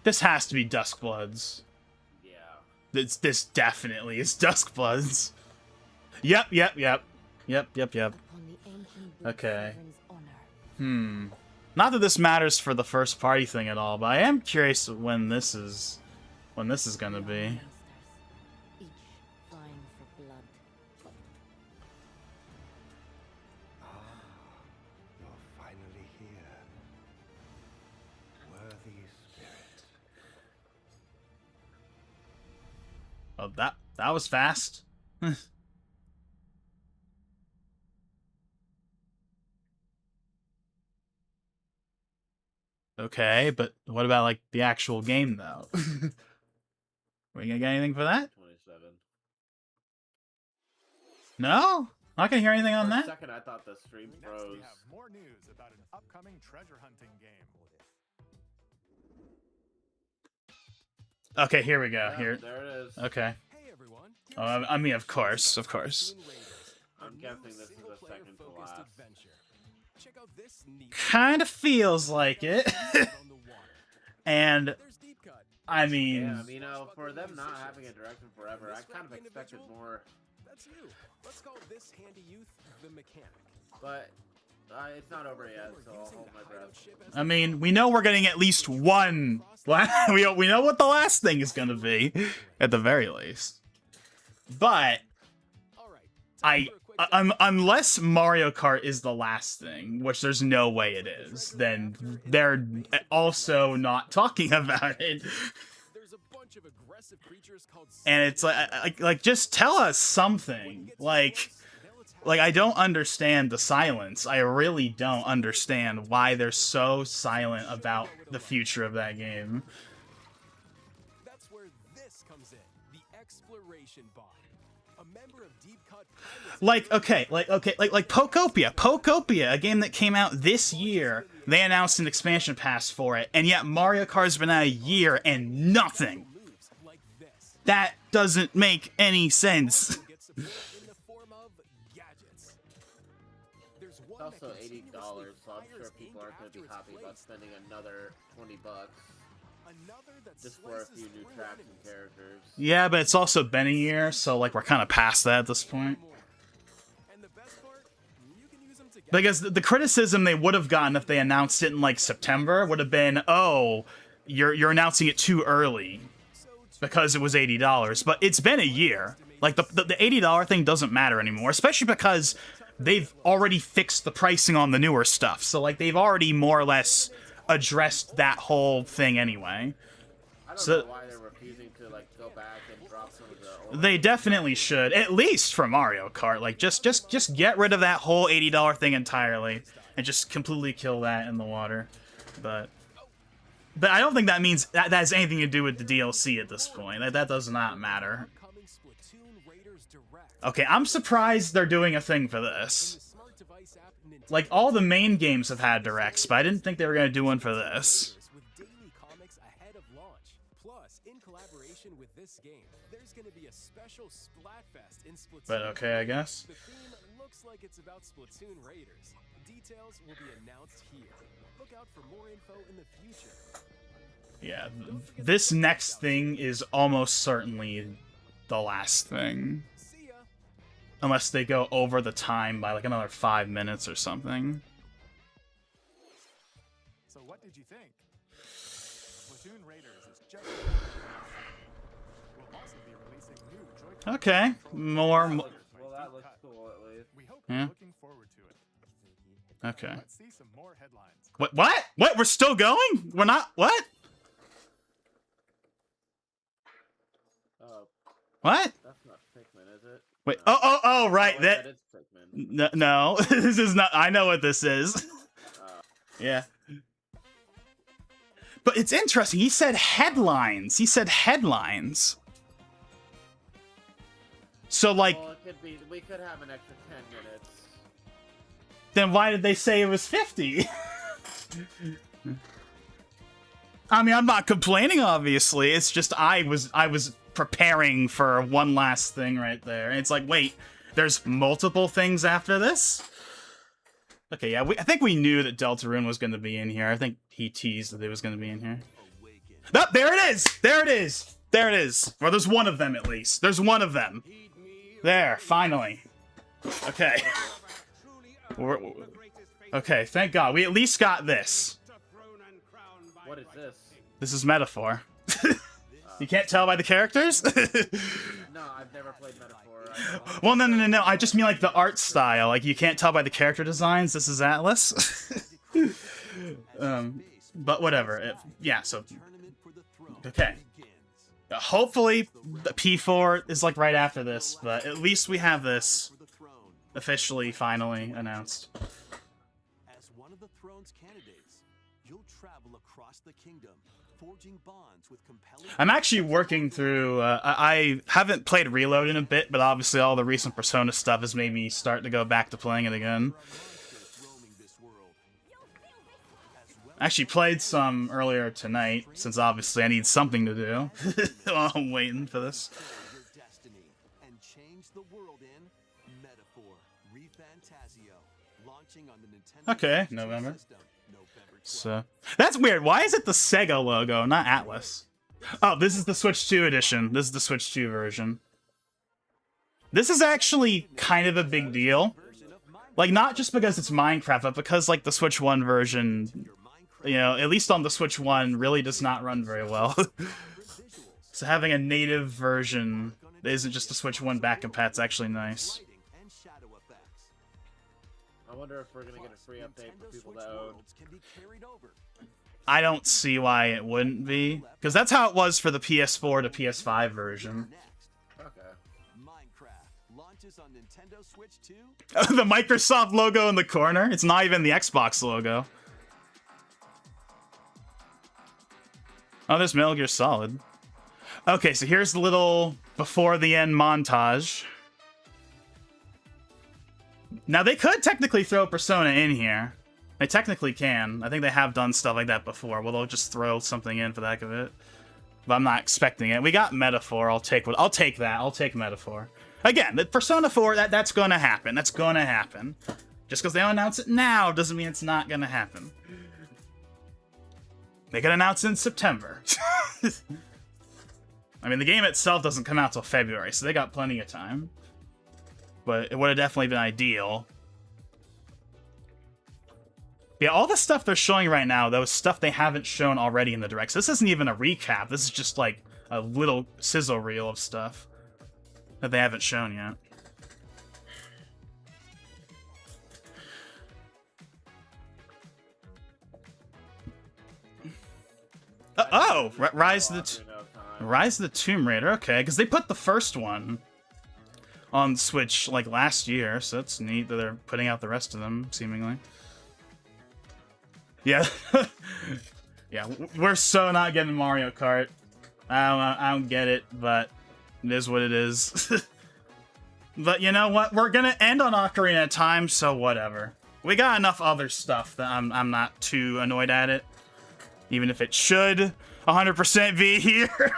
This has to be Duskbloods. Yeah. This definitely is Duskbloods. Yep. Okay. Not that this matters for the first party thing at all, but I am curious when this is gonna be. Each vying for blood. You're finally here. Worthy spirit. Oh, that was fast. Okay, but what about, like, the actual game, though? We gonna get anything for that? 27. No? Not gonna hear anything on For a that? second, I thought the stream Next, froze. we have more news about an upcoming treasure hunting game. Okay, here we go. Yeah, Here. there it is. Okay. Hey everyone. I mean, of course. I'm guessing this is the second to last. Check out this neat Kind of feels like it. on the water. And, There's Deep Cut. I mean... Yeah, you know, for them not having a direction forever, I kind of expected more, That's you. Let's call this handy youth the mechanic. but it's not over yet, so I'll hold my breath. I mean, we know we're getting at least one. We know what the last thing is gonna be, at the very least. But unless Mario Kart is the last thing, which there's no way it is, then they're also not talking about it. There's a bunch of aggressive creatures called And it's like just tell us something. Like I don't understand the silence. I really don't understand why they're so silent about the future of that game. That's where this comes in. The exploration bot. A member of Deep Cut Pirates. Like Pokopia. Pokopia, a game that came out this year. They announced an expansion pass for it, and yet Mario Kart's been out a year and nothing. Moves like this. That doesn't make any sense. Get support in the form of gadgets. There's It's one that also continuously $80, so I'm sure fires people aimed aren't going to be after happy its about place. spending another $20 Another that just for a slices few new through tracks and enemies. characters. Yeah, but it's also been a year, so like we're kind of past that at this point. And the best part, you can use them together. Because the criticism they would have gotten if they announced it in like September would have been, oh, you're announcing it too early because it was $80. But it's been a year. Like the $80 thing doesn't matter anymore, especially because they've already fixed the pricing on the newer stuff. So like they've already more or less addressed that whole thing anyway. I don't So- know why they're refusing to like go back and drop some of the old They definitely should, at least for Mario Kart. Like just get rid of that whole $80 thing entirely and just completely kill that in the water. But I don't think that means that has anything to do with the DLC at this point. That does not matter. Upcoming Splatoon Raiders Direct. Okay, I'm surprised they're doing a thing for In this. the smart device app, Nintendo Like all the main games have had directs, but I didn't think they were gonna do one for this. with daily comics ahead of launch. Plus, in collaboration with this game, there's going to be a special Splatfest in Splatoon. But okay, I guess. The theme looks like it's about Splatoon Raiders. Details will be announced here. Look out for more info in the future. Yeah, this next thing is almost certainly the last thing. See ya. Unless they go over the time by like another 5 minutes or something. So what did you think? Splatoon Raiders is just... We'll also be releasing new Joy-Con Okay, more. Well, that looks cool at least. We hope Yeah. you're looking forward to it. Okay. Let's see some more headlines. What? What? What? We're still going? We're not. What? What? That's not Pikmin, is it? Wait. No. Oh, right. wait, That. is Pikmin. No, this is not. I know what this is. Yeah. But it's interesting. He said headlines. He said headlines. So, like, Well, it could be. We could have an extra 10 minutes. then why did they say it was 50? I mean, I'm not complaining, obviously. It's just I was preparing for one last thing right there. And it's like, wait, there's multiple things after this? Okay, yeah, I think we knew that Deltarune was going to be in here. I think he teased that it was going to be in here. Oh, there it is! There it is! There it is. Or there's one of them, at least. There's one of them. There, finally. Okay. Okay, thank God. We at least got this. What is this? This is Metaphor. You can't tell by the characters? No, I've never played Metaphor. Well, no. I just mean like the art style. Like you can't tell by the character designs. This is Atlas. But whatever. Yeah. So. Okay. Hopefully, the P4 is like right after this, but at least we have this officially, finally announced. As one of the throne's candidates, you'll travel across the kingdom, forging bonds with compelling. I'm actually working through. I haven't played Reload in a bit, but obviously all the recent Persona stuff has made me start to go back to playing it again. I actually played some earlier tonight, since obviously I need something to do while I'm waiting for this. Okay, November. So that's weird. Why is it the Sega logo, not Atlas? Oh, this is the Switch 2 edition. This is the Switch 2 version. This is actually kind of a big deal. Like, not just because it's Minecraft, but because, like, the Switch 1 version, you know, at least on the Switch 1, really does not run very well. So having a native version that isn't just the Switch 1 back compat's actually nice. I wonder if we're gonna get a free update for people that own. I don't see why it wouldn't be, because that's how it was for the PS4 to PS5 version. The Microsoft logo in the corner? It's not even the Xbox logo. Oh, there's Metal Gear Solid. Okay, so here's the little before the end montage. Now, they could technically throw Persona in here. They technically can. I think they have done stuff like that before. Well, they'll just throw something in for the heck of it. But I'm not expecting it. We got Metaphor. I'll take that. I'll take Metaphor. Again, the Persona 4, that's gonna happen. That's gonna happen. Just because they don't announce it now doesn't mean it's not gonna happen. They can announce it in September. I mean, the game itself doesn't come out till February, so they got plenty of time. But it would have definitely been ideal. Yeah, all the stuff they're showing right now, though, is stuff they haven't shown already in the Direct. So this isn't even a recap. This is just like a little sizzle reel of stuff that they haven't shown yet. Rise of the Tomb Raider. Okay, because they put the first one on Switch like last year, so that's neat that they're putting out the rest of them, seemingly. Yeah. Yeah, we're so not getting Mario Kart. I don't get it, but it is what it is. But you know what? We're gonna end on Ocarina of Time, so whatever. We got enough other stuff that I'm not too annoyed at it. Even if it should 100% be here.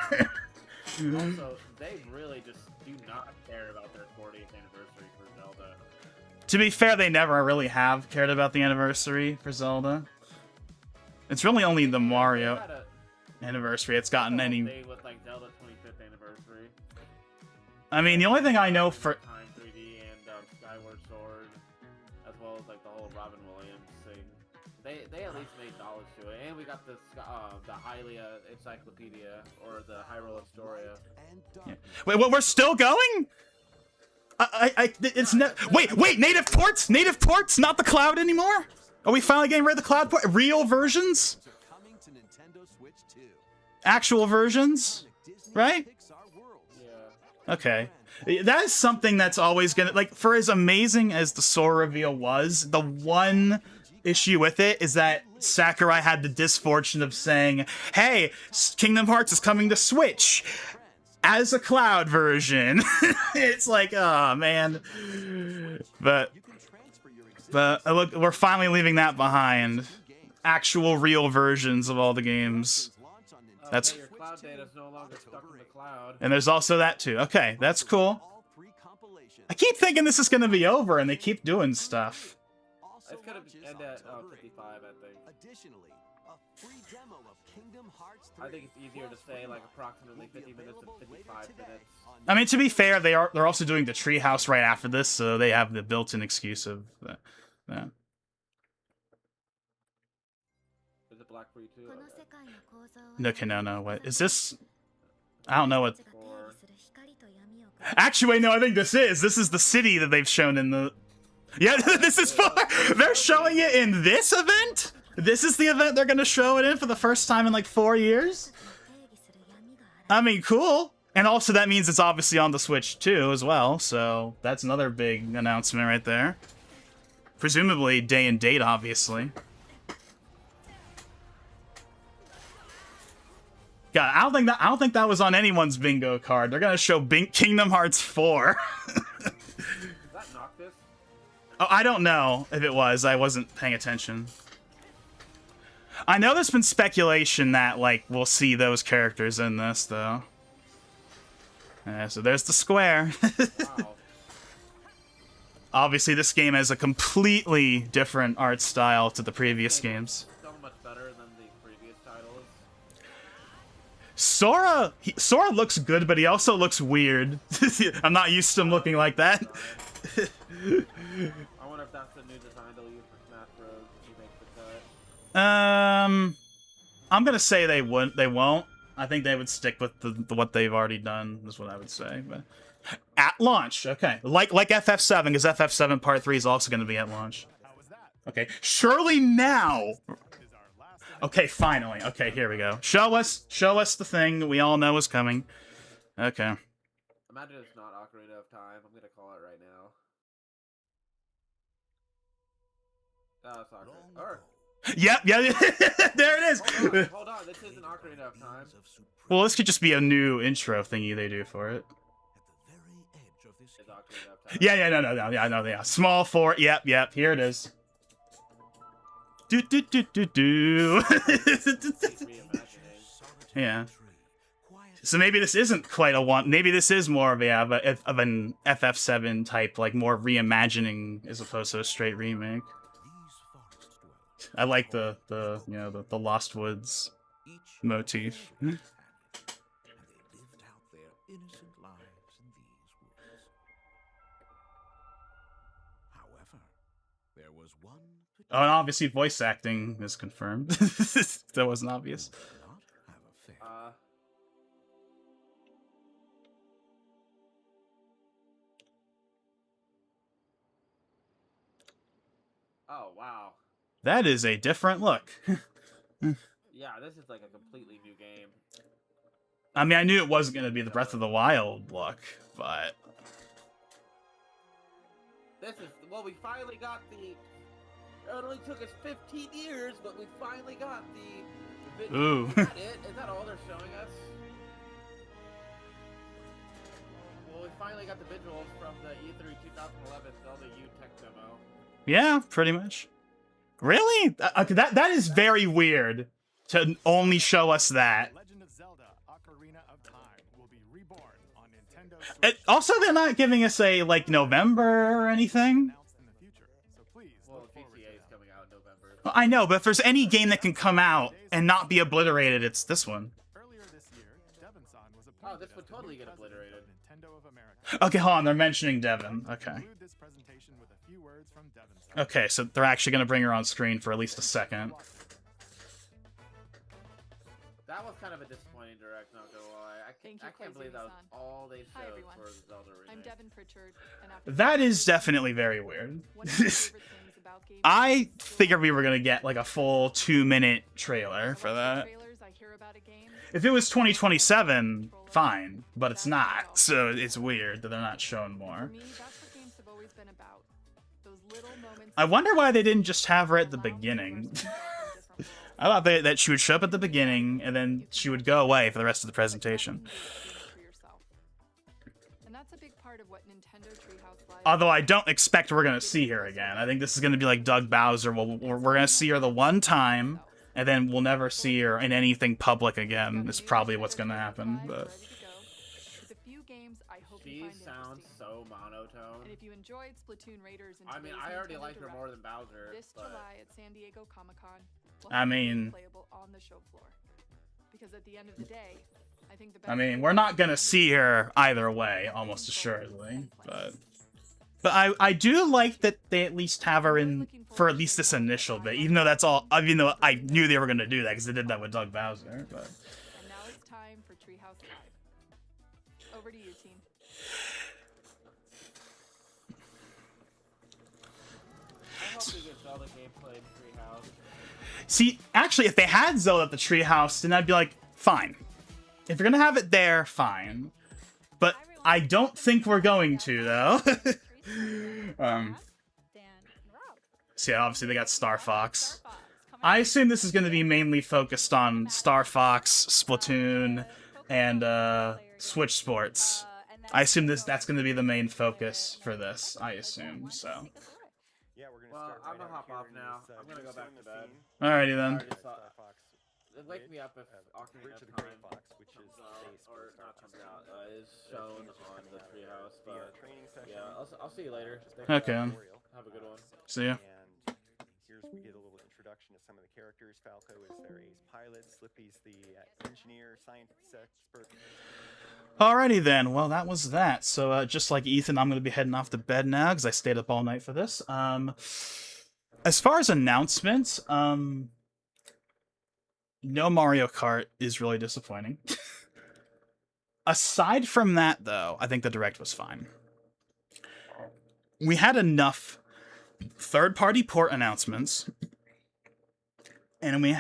Also, they really just do not care about their 40th anniversary for Zelda. To be fair, they never really have cared about the anniversary for Zelda. It's really only the Mario anniversary it's gotten any. With like Zelda 25th anniversary. I mean, the only thing I know for Time 3D and Skyward Sword, as well as like the whole Robin Williams thing. They at least made knowledge to it, and we got the Hylia Encyclopedia or the Hyrule Historia. Yeah. Wait, we're still going? It's wait, native ports, not the cloud anymore. Are we finally getting rid of the cloud port? Real versions? Actual versions, right? Okay. That is something that's always gonna, like, for as amazing as the Sora reveal was, the one issue with it is that Sakurai had the misfortune of saying, hey, Kingdom Hearts is coming to Switch as a cloud version. It's like, oh man. But look, we're finally leaving that behind. Actual real versions of all the games. That's, Your cloud data's no longer stuck in the cloud. and there's also that too. Okay, that's cool. I keep thinking this is gonna be over, and they keep doing stuff. It's gonna end at 55, I think. Additionally, a free demo of Kingdom Hearts 3 I think it's easier to say like approximately 50 minutes to 55 minutes. I mean, to be fair, they're also doing the Treehouse right after this, so they have the built-in excuse of that. Is it Black Free too? Okay, no, what is this? I don't know what. Or Actually, wait, no, I think this is the city that they've shown in the. Yeah, this is for. They're showing it in this event. This is the event they're gonna show it in for the first time in like 4 years. I mean, cool. And also that means it's obviously on the Switch too as well. So that's another big announcement right there. Presumably day and date, obviously. God, I don't think that was on anyone's bingo card. They're gonna show Kingdom Hearts 4. is that Noctis? Oh, I don't know if it was. I wasn't paying attention. I know there's been speculation that like we'll see those characters in this though. Yeah, so there's the square. Wow. Obviously, this game has a completely different art style to the previous games. So much better than the previous titles. Sora looks good, but he also looks weird. I'm not used to him looking like that. I wonder if that's the new design they'll use for Smash Bros. If you make the cut. I'm gonna say they won't. I think they would stick with what they've already done. Is what I would say. But at launch, okay, like FF7, because FF7 Part 3 is also gonna be at launch. Okay, surely now. Okay, finally. Okay, here we go. Show us the thing that we all know is coming. Okay. Imagine it's not Ocarina of Time. I'm gonna call it right now. Oh, it's Ocarina. Or, Yep, yeah, there it is. hold on, this isn't Ocarina of Time. Well, this could just be a new intro thingy they do for it. It's Ocarina of Time. Yeah, no, yeah. Small 4, yep, here it is. Do. Reimagining. Yeah. So maybe this isn't quite a one. Maybe this is more of an FF7 type, like more reimagining as opposed to a straight remake. I like the Lost Woods motif. Oh, and obviously voice acting is confirmed. That wasn't obvious. Oh, wow. That is a different look. Yeah, this is like a completely new game. I mean, I knew it wasn't going to be the Breath of the Wild look, but... This is, well, we finally got the... It only took us 15 years, but we finally got the Ooh. Is that it? Is that all they're showing us? Well, we finally got the visuals from the E3 2011 Zelda U tech demo. Yeah, pretty much. Really? Okay, that is very weird to only show us that. Legend of Zelda: Ocarina of Time will be reborn on Nintendo Switch. Also, they're not giving us a, like, November or anything. Announced in the future, so please Well, look forward GTA to is that. coming out in November. Well, I know, but if there's any game that can come out and not be obliterated, it's this one. Earlier this year, Devon-san was Oh, appointed this as would the totally new get president obliterated. of Nintendo of America. Okay, hold on, they're mentioning Devon. Okay. Conclude this presentation with a few words from Devon-san. Okay, so they're actually going to bring her on screen for at least a second. That was kind of a disappointing direct, not gonna lie. Thank you, I can't believe that was Koizumi-san. all they Hi, showed everyone. for the Zelda remake. I'm Devin Pritchard, and after That is definitely very weird. one of my favorite things about gaming I is the figured we were going to get like a full 2-minute trailer for watch the that. trailers, I hear about a game, If it was 2027, fine, but it's not. So it's weird that they're not showing for more. me, that's what games have always been about. Those little moments. I wonder why they didn't just have her at the beginning. I thought that she would show up at the beginning and then she would go away for the rest of the presentation. And that's a big part of what Nintendo Treehouse Live. Although I don't expect we're gonna see her again. I think this is gonna be like Doug Bowser. We're gonna see her the one time, and then we'll never see her in anything public again. Is probably what's gonna happen. But With a few games I hope you She find sounds interesting. so monotone. And if you enjoyed Splatoon Raiders and I mean, I already like her more than Bowser, this but July at San Diego Comic-Con, we'll I have mean- games playable on the show floor. Because at the end of the day, I think the I best mean, way we're to not gonna understand see the her game either is way, to almost control assuredly. and play. But I do like that they at least have her in for at least this initial bit. Even though that's all. Even though I knew they were gonna do that because they did that with Doug Bowser. But And now it's time for Treehouse Live. Over to you, team. I hope we get Zelda gameplay in Treehouse. see, actually, if they had Zelda at the treehouse, then I'd be like, fine. If you're gonna have it there, fine. But I don't think we're going to, though. So yeah, obviously they got Star Fox. I assume this is going to be mainly focused on Star Fox, Splatoon, and Switch Sports. I assume that's going to be the main focus for this. I assume so. Yeah, we're gonna Well, start I'm right gonna out hop here off in now. this, I'm gonna go back to bed. Alrighty then. Already saw- Star Fox. Wake me up if Ocarina Bridge of of the Grey Time Fox, which is comes out, based or on Star not Fox comes out, is The shown changes on coming the out of Treehouse. The But training session. yeah, I'll see you later. Okay. Have a good one. See ya. And here's we get a little introduction to some of the characters. Falco is their ace pilot. Slippy's the engineer, science expert. Alrighty then. Well, that was that. So just like Ethan, I'm going to be heading off to bed now because I stayed up all night for this. As far as announcements, no Mario Kart is really disappointing. Aside from that, though, I think the Direct was fine. We had enough third-party port announcements, and we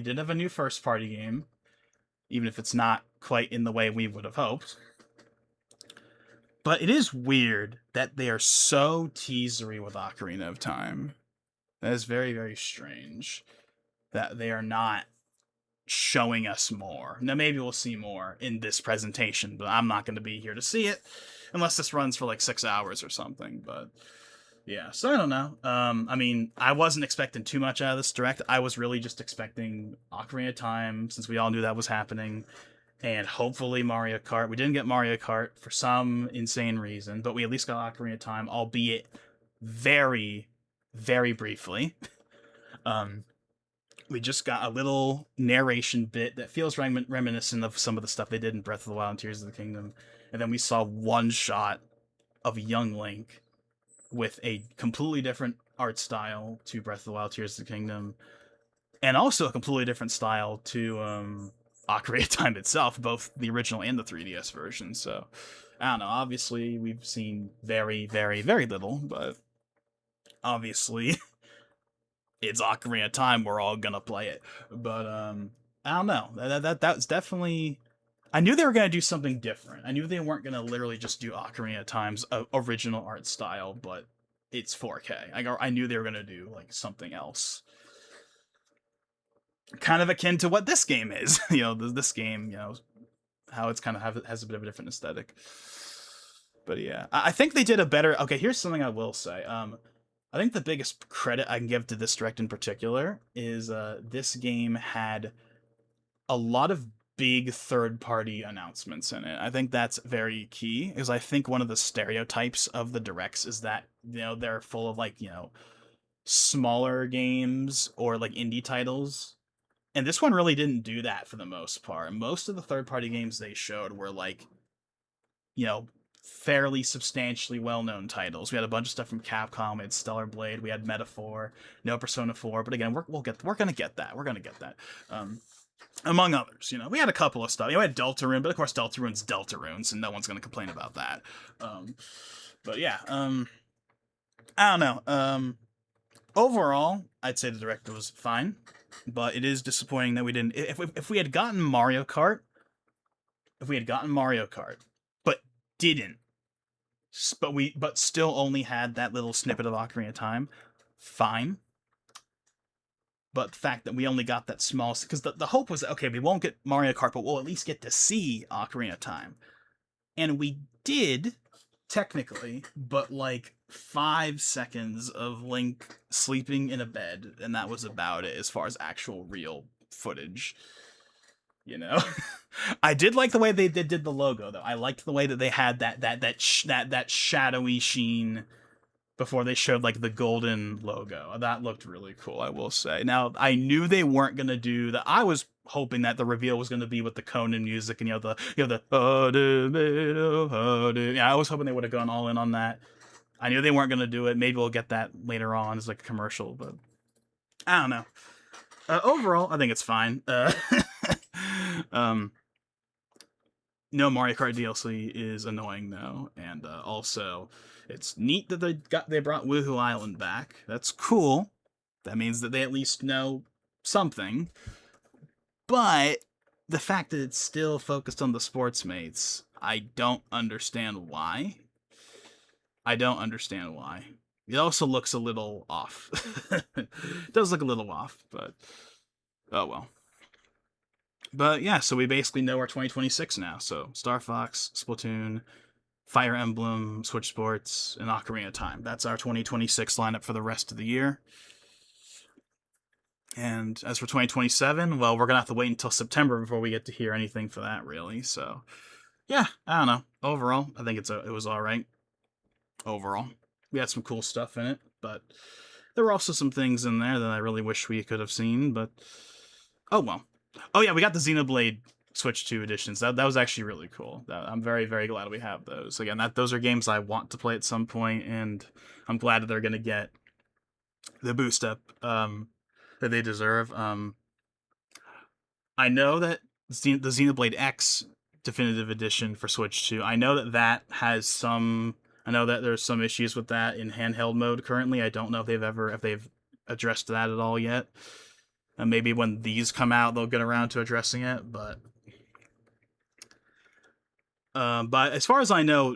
did have a new first-party game, even if it's not quite in the way we would have hoped. But it is weird that they are so teasery with Ocarina of Time. That is very, very strange that they are not showing us more. Now, maybe we'll see more in this presentation, but I'm not going to be here to see it unless this runs for like 6 hours or something. But yeah, so I don't know. I mean, I wasn't expecting too much out of this Direct. I was really just expecting Ocarina of Time, since we all knew that was happening, and hopefully Mario Kart. We didn't get Mario Kart for some insane reason, but we at least got Ocarina of Time, albeit very, very briefly. We just got a little narration bit that feels reminiscent of some of the stuff they did in Breath of the Wild and Tears of the Kingdom. And then we saw one shot of young Link with a completely different art style to Breath of the Wild, Tears of the Kingdom, and also a completely different style to Ocarina of Time itself, both the original and the 3DS version. So, I don't know. Obviously, we've seen very, very, very little, but obviously, it's Ocarina of Time. We're all gonna play it. But I don't know. That's definitely. I knew they were gonna do something different. I knew they weren't gonna literally just do Ocarina of Time's original art style, but it's 4K. I knew they were gonna do like something else, kind of akin to what this game is. You know, this game. You know, how it's kind of has a bit of a different aesthetic. But yeah, I think they did a better. Okay, here's something I will say. I think the biggest credit I can give to this Direct in particular is this game had a lot of big third-party announcements in it. I think that's very key, because I think one of the stereotypes of the Directs is that, you know, they're full of, like, you know, smaller games or, like, indie titles. And this one really didn't do that for the most part. Most of the third-party games they showed were, like, you know, fairly substantially well-known titles. We had a bunch of stuff from Capcom. We had Stellar Blade. We had Metaphor. No Persona 4. But again, we're gonna get that. We're gonna get that. Among others, you know, we had a couple of stuff. You know, we had Deltarune, but of course Deltarune's Deltarune, so no one's gonna complain about that. But yeah, I don't know. overall, I'd say the direct was fine, but it is disappointing that we didn't. If we had gotten Mario Kart, but didn't, but still only had that little snippet of Ocarina of Time, fine. But the fact that we only got that small, because the hope was, okay, we won't get Mario Kart, but we'll at least get to see Ocarina of Time, and we did. Technically, but like 5 seconds of Link sleeping in a bed, and that was about it as far as actual real footage. You know, I did like the way they did the logo though. I liked the way that they had that shadowy sheen before they showed like the golden logo. That looked really cool, I will say. Now I knew they weren't gonna do that. I was hoping that the reveal was going to be with the Conan music and the I was hoping they would have gone all in on that. I knew they weren't going to do it. Maybe we'll get that later on as like a commercial, but I don't know. Overall, I think it's fine. No Mario Kart DLC is annoying though, and also it's neat that they brought Woohoo Island back. That's cool. That means that they at least know something. But the fact that it's still focused on the Sportsmates, I don't understand why. It also looks a little off. It does look a little off, but oh well. But yeah, so we basically know our 2026 now. So Star Fox, Splatoon, Fire Emblem, Switch Sports, and Ocarina of Time. That's our 2026 lineup for the rest of the year. And as for 2027, well, we're going to have to wait until September before we get to hear anything for that, really. So, yeah, I don't know. Overall, I think it was all right. Overall. We had some cool stuff in it, but there were also some things in there that I really wish we could have seen, but oh well. Oh yeah, we got the Xenoblade Switch 2 editions. That was actually really cool. I'm very, very glad we have those. Again, those are games I want to play at some point, and I'm glad that they're going to get the boost up that they deserve. I know that the Xenoblade X Definitive Edition for Switch 2, I know that has some... I know that there's some issues with that in handheld mode currently. I don't know if they've addressed that at all yet. And maybe when these come out, they'll get around to addressing it, but as far as I know,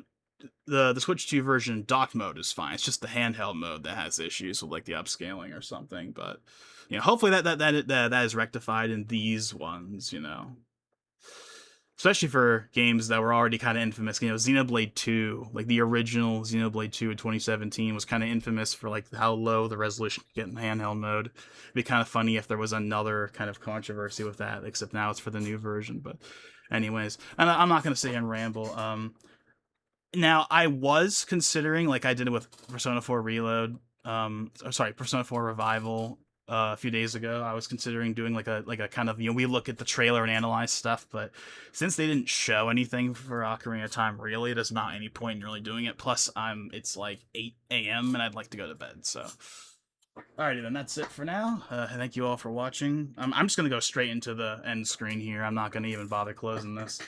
the Switch 2 version dock mode is fine. It's just the handheld mode that has issues with like the upscaling or something. But you know, hopefully that is rectified in these ones. You know, especially for games that were already kind of infamous. You know, Xenoblade 2, like the original Xenoblade 2 in 2017, was kind of infamous for like how low the resolution could get in handheld mode. It'd be kind of funny if there was another kind of controversy with that, except now it's for the new version. But anyways, and I'm not going to sit here and ramble. Now, I was considering, like I did it with Persona 4 Reload, Persona 4 Revival a few days ago. I was considering doing like a kind of, you know, we look at the trailer and analyze stuff, but since they didn't show anything for Ocarina of Time, really, there's not any point in really doing it. Plus, it's like 8 a.m. and I'd like to go to bed, so... Alrighty then, that's it for now. Thank you all for watching. I'm just gonna go straight into the end screen here. I'm not gonna even bother closing this.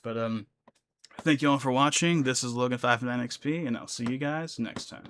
But, thank you all for watching. This is Logan559XP, and I'll see you guys next time.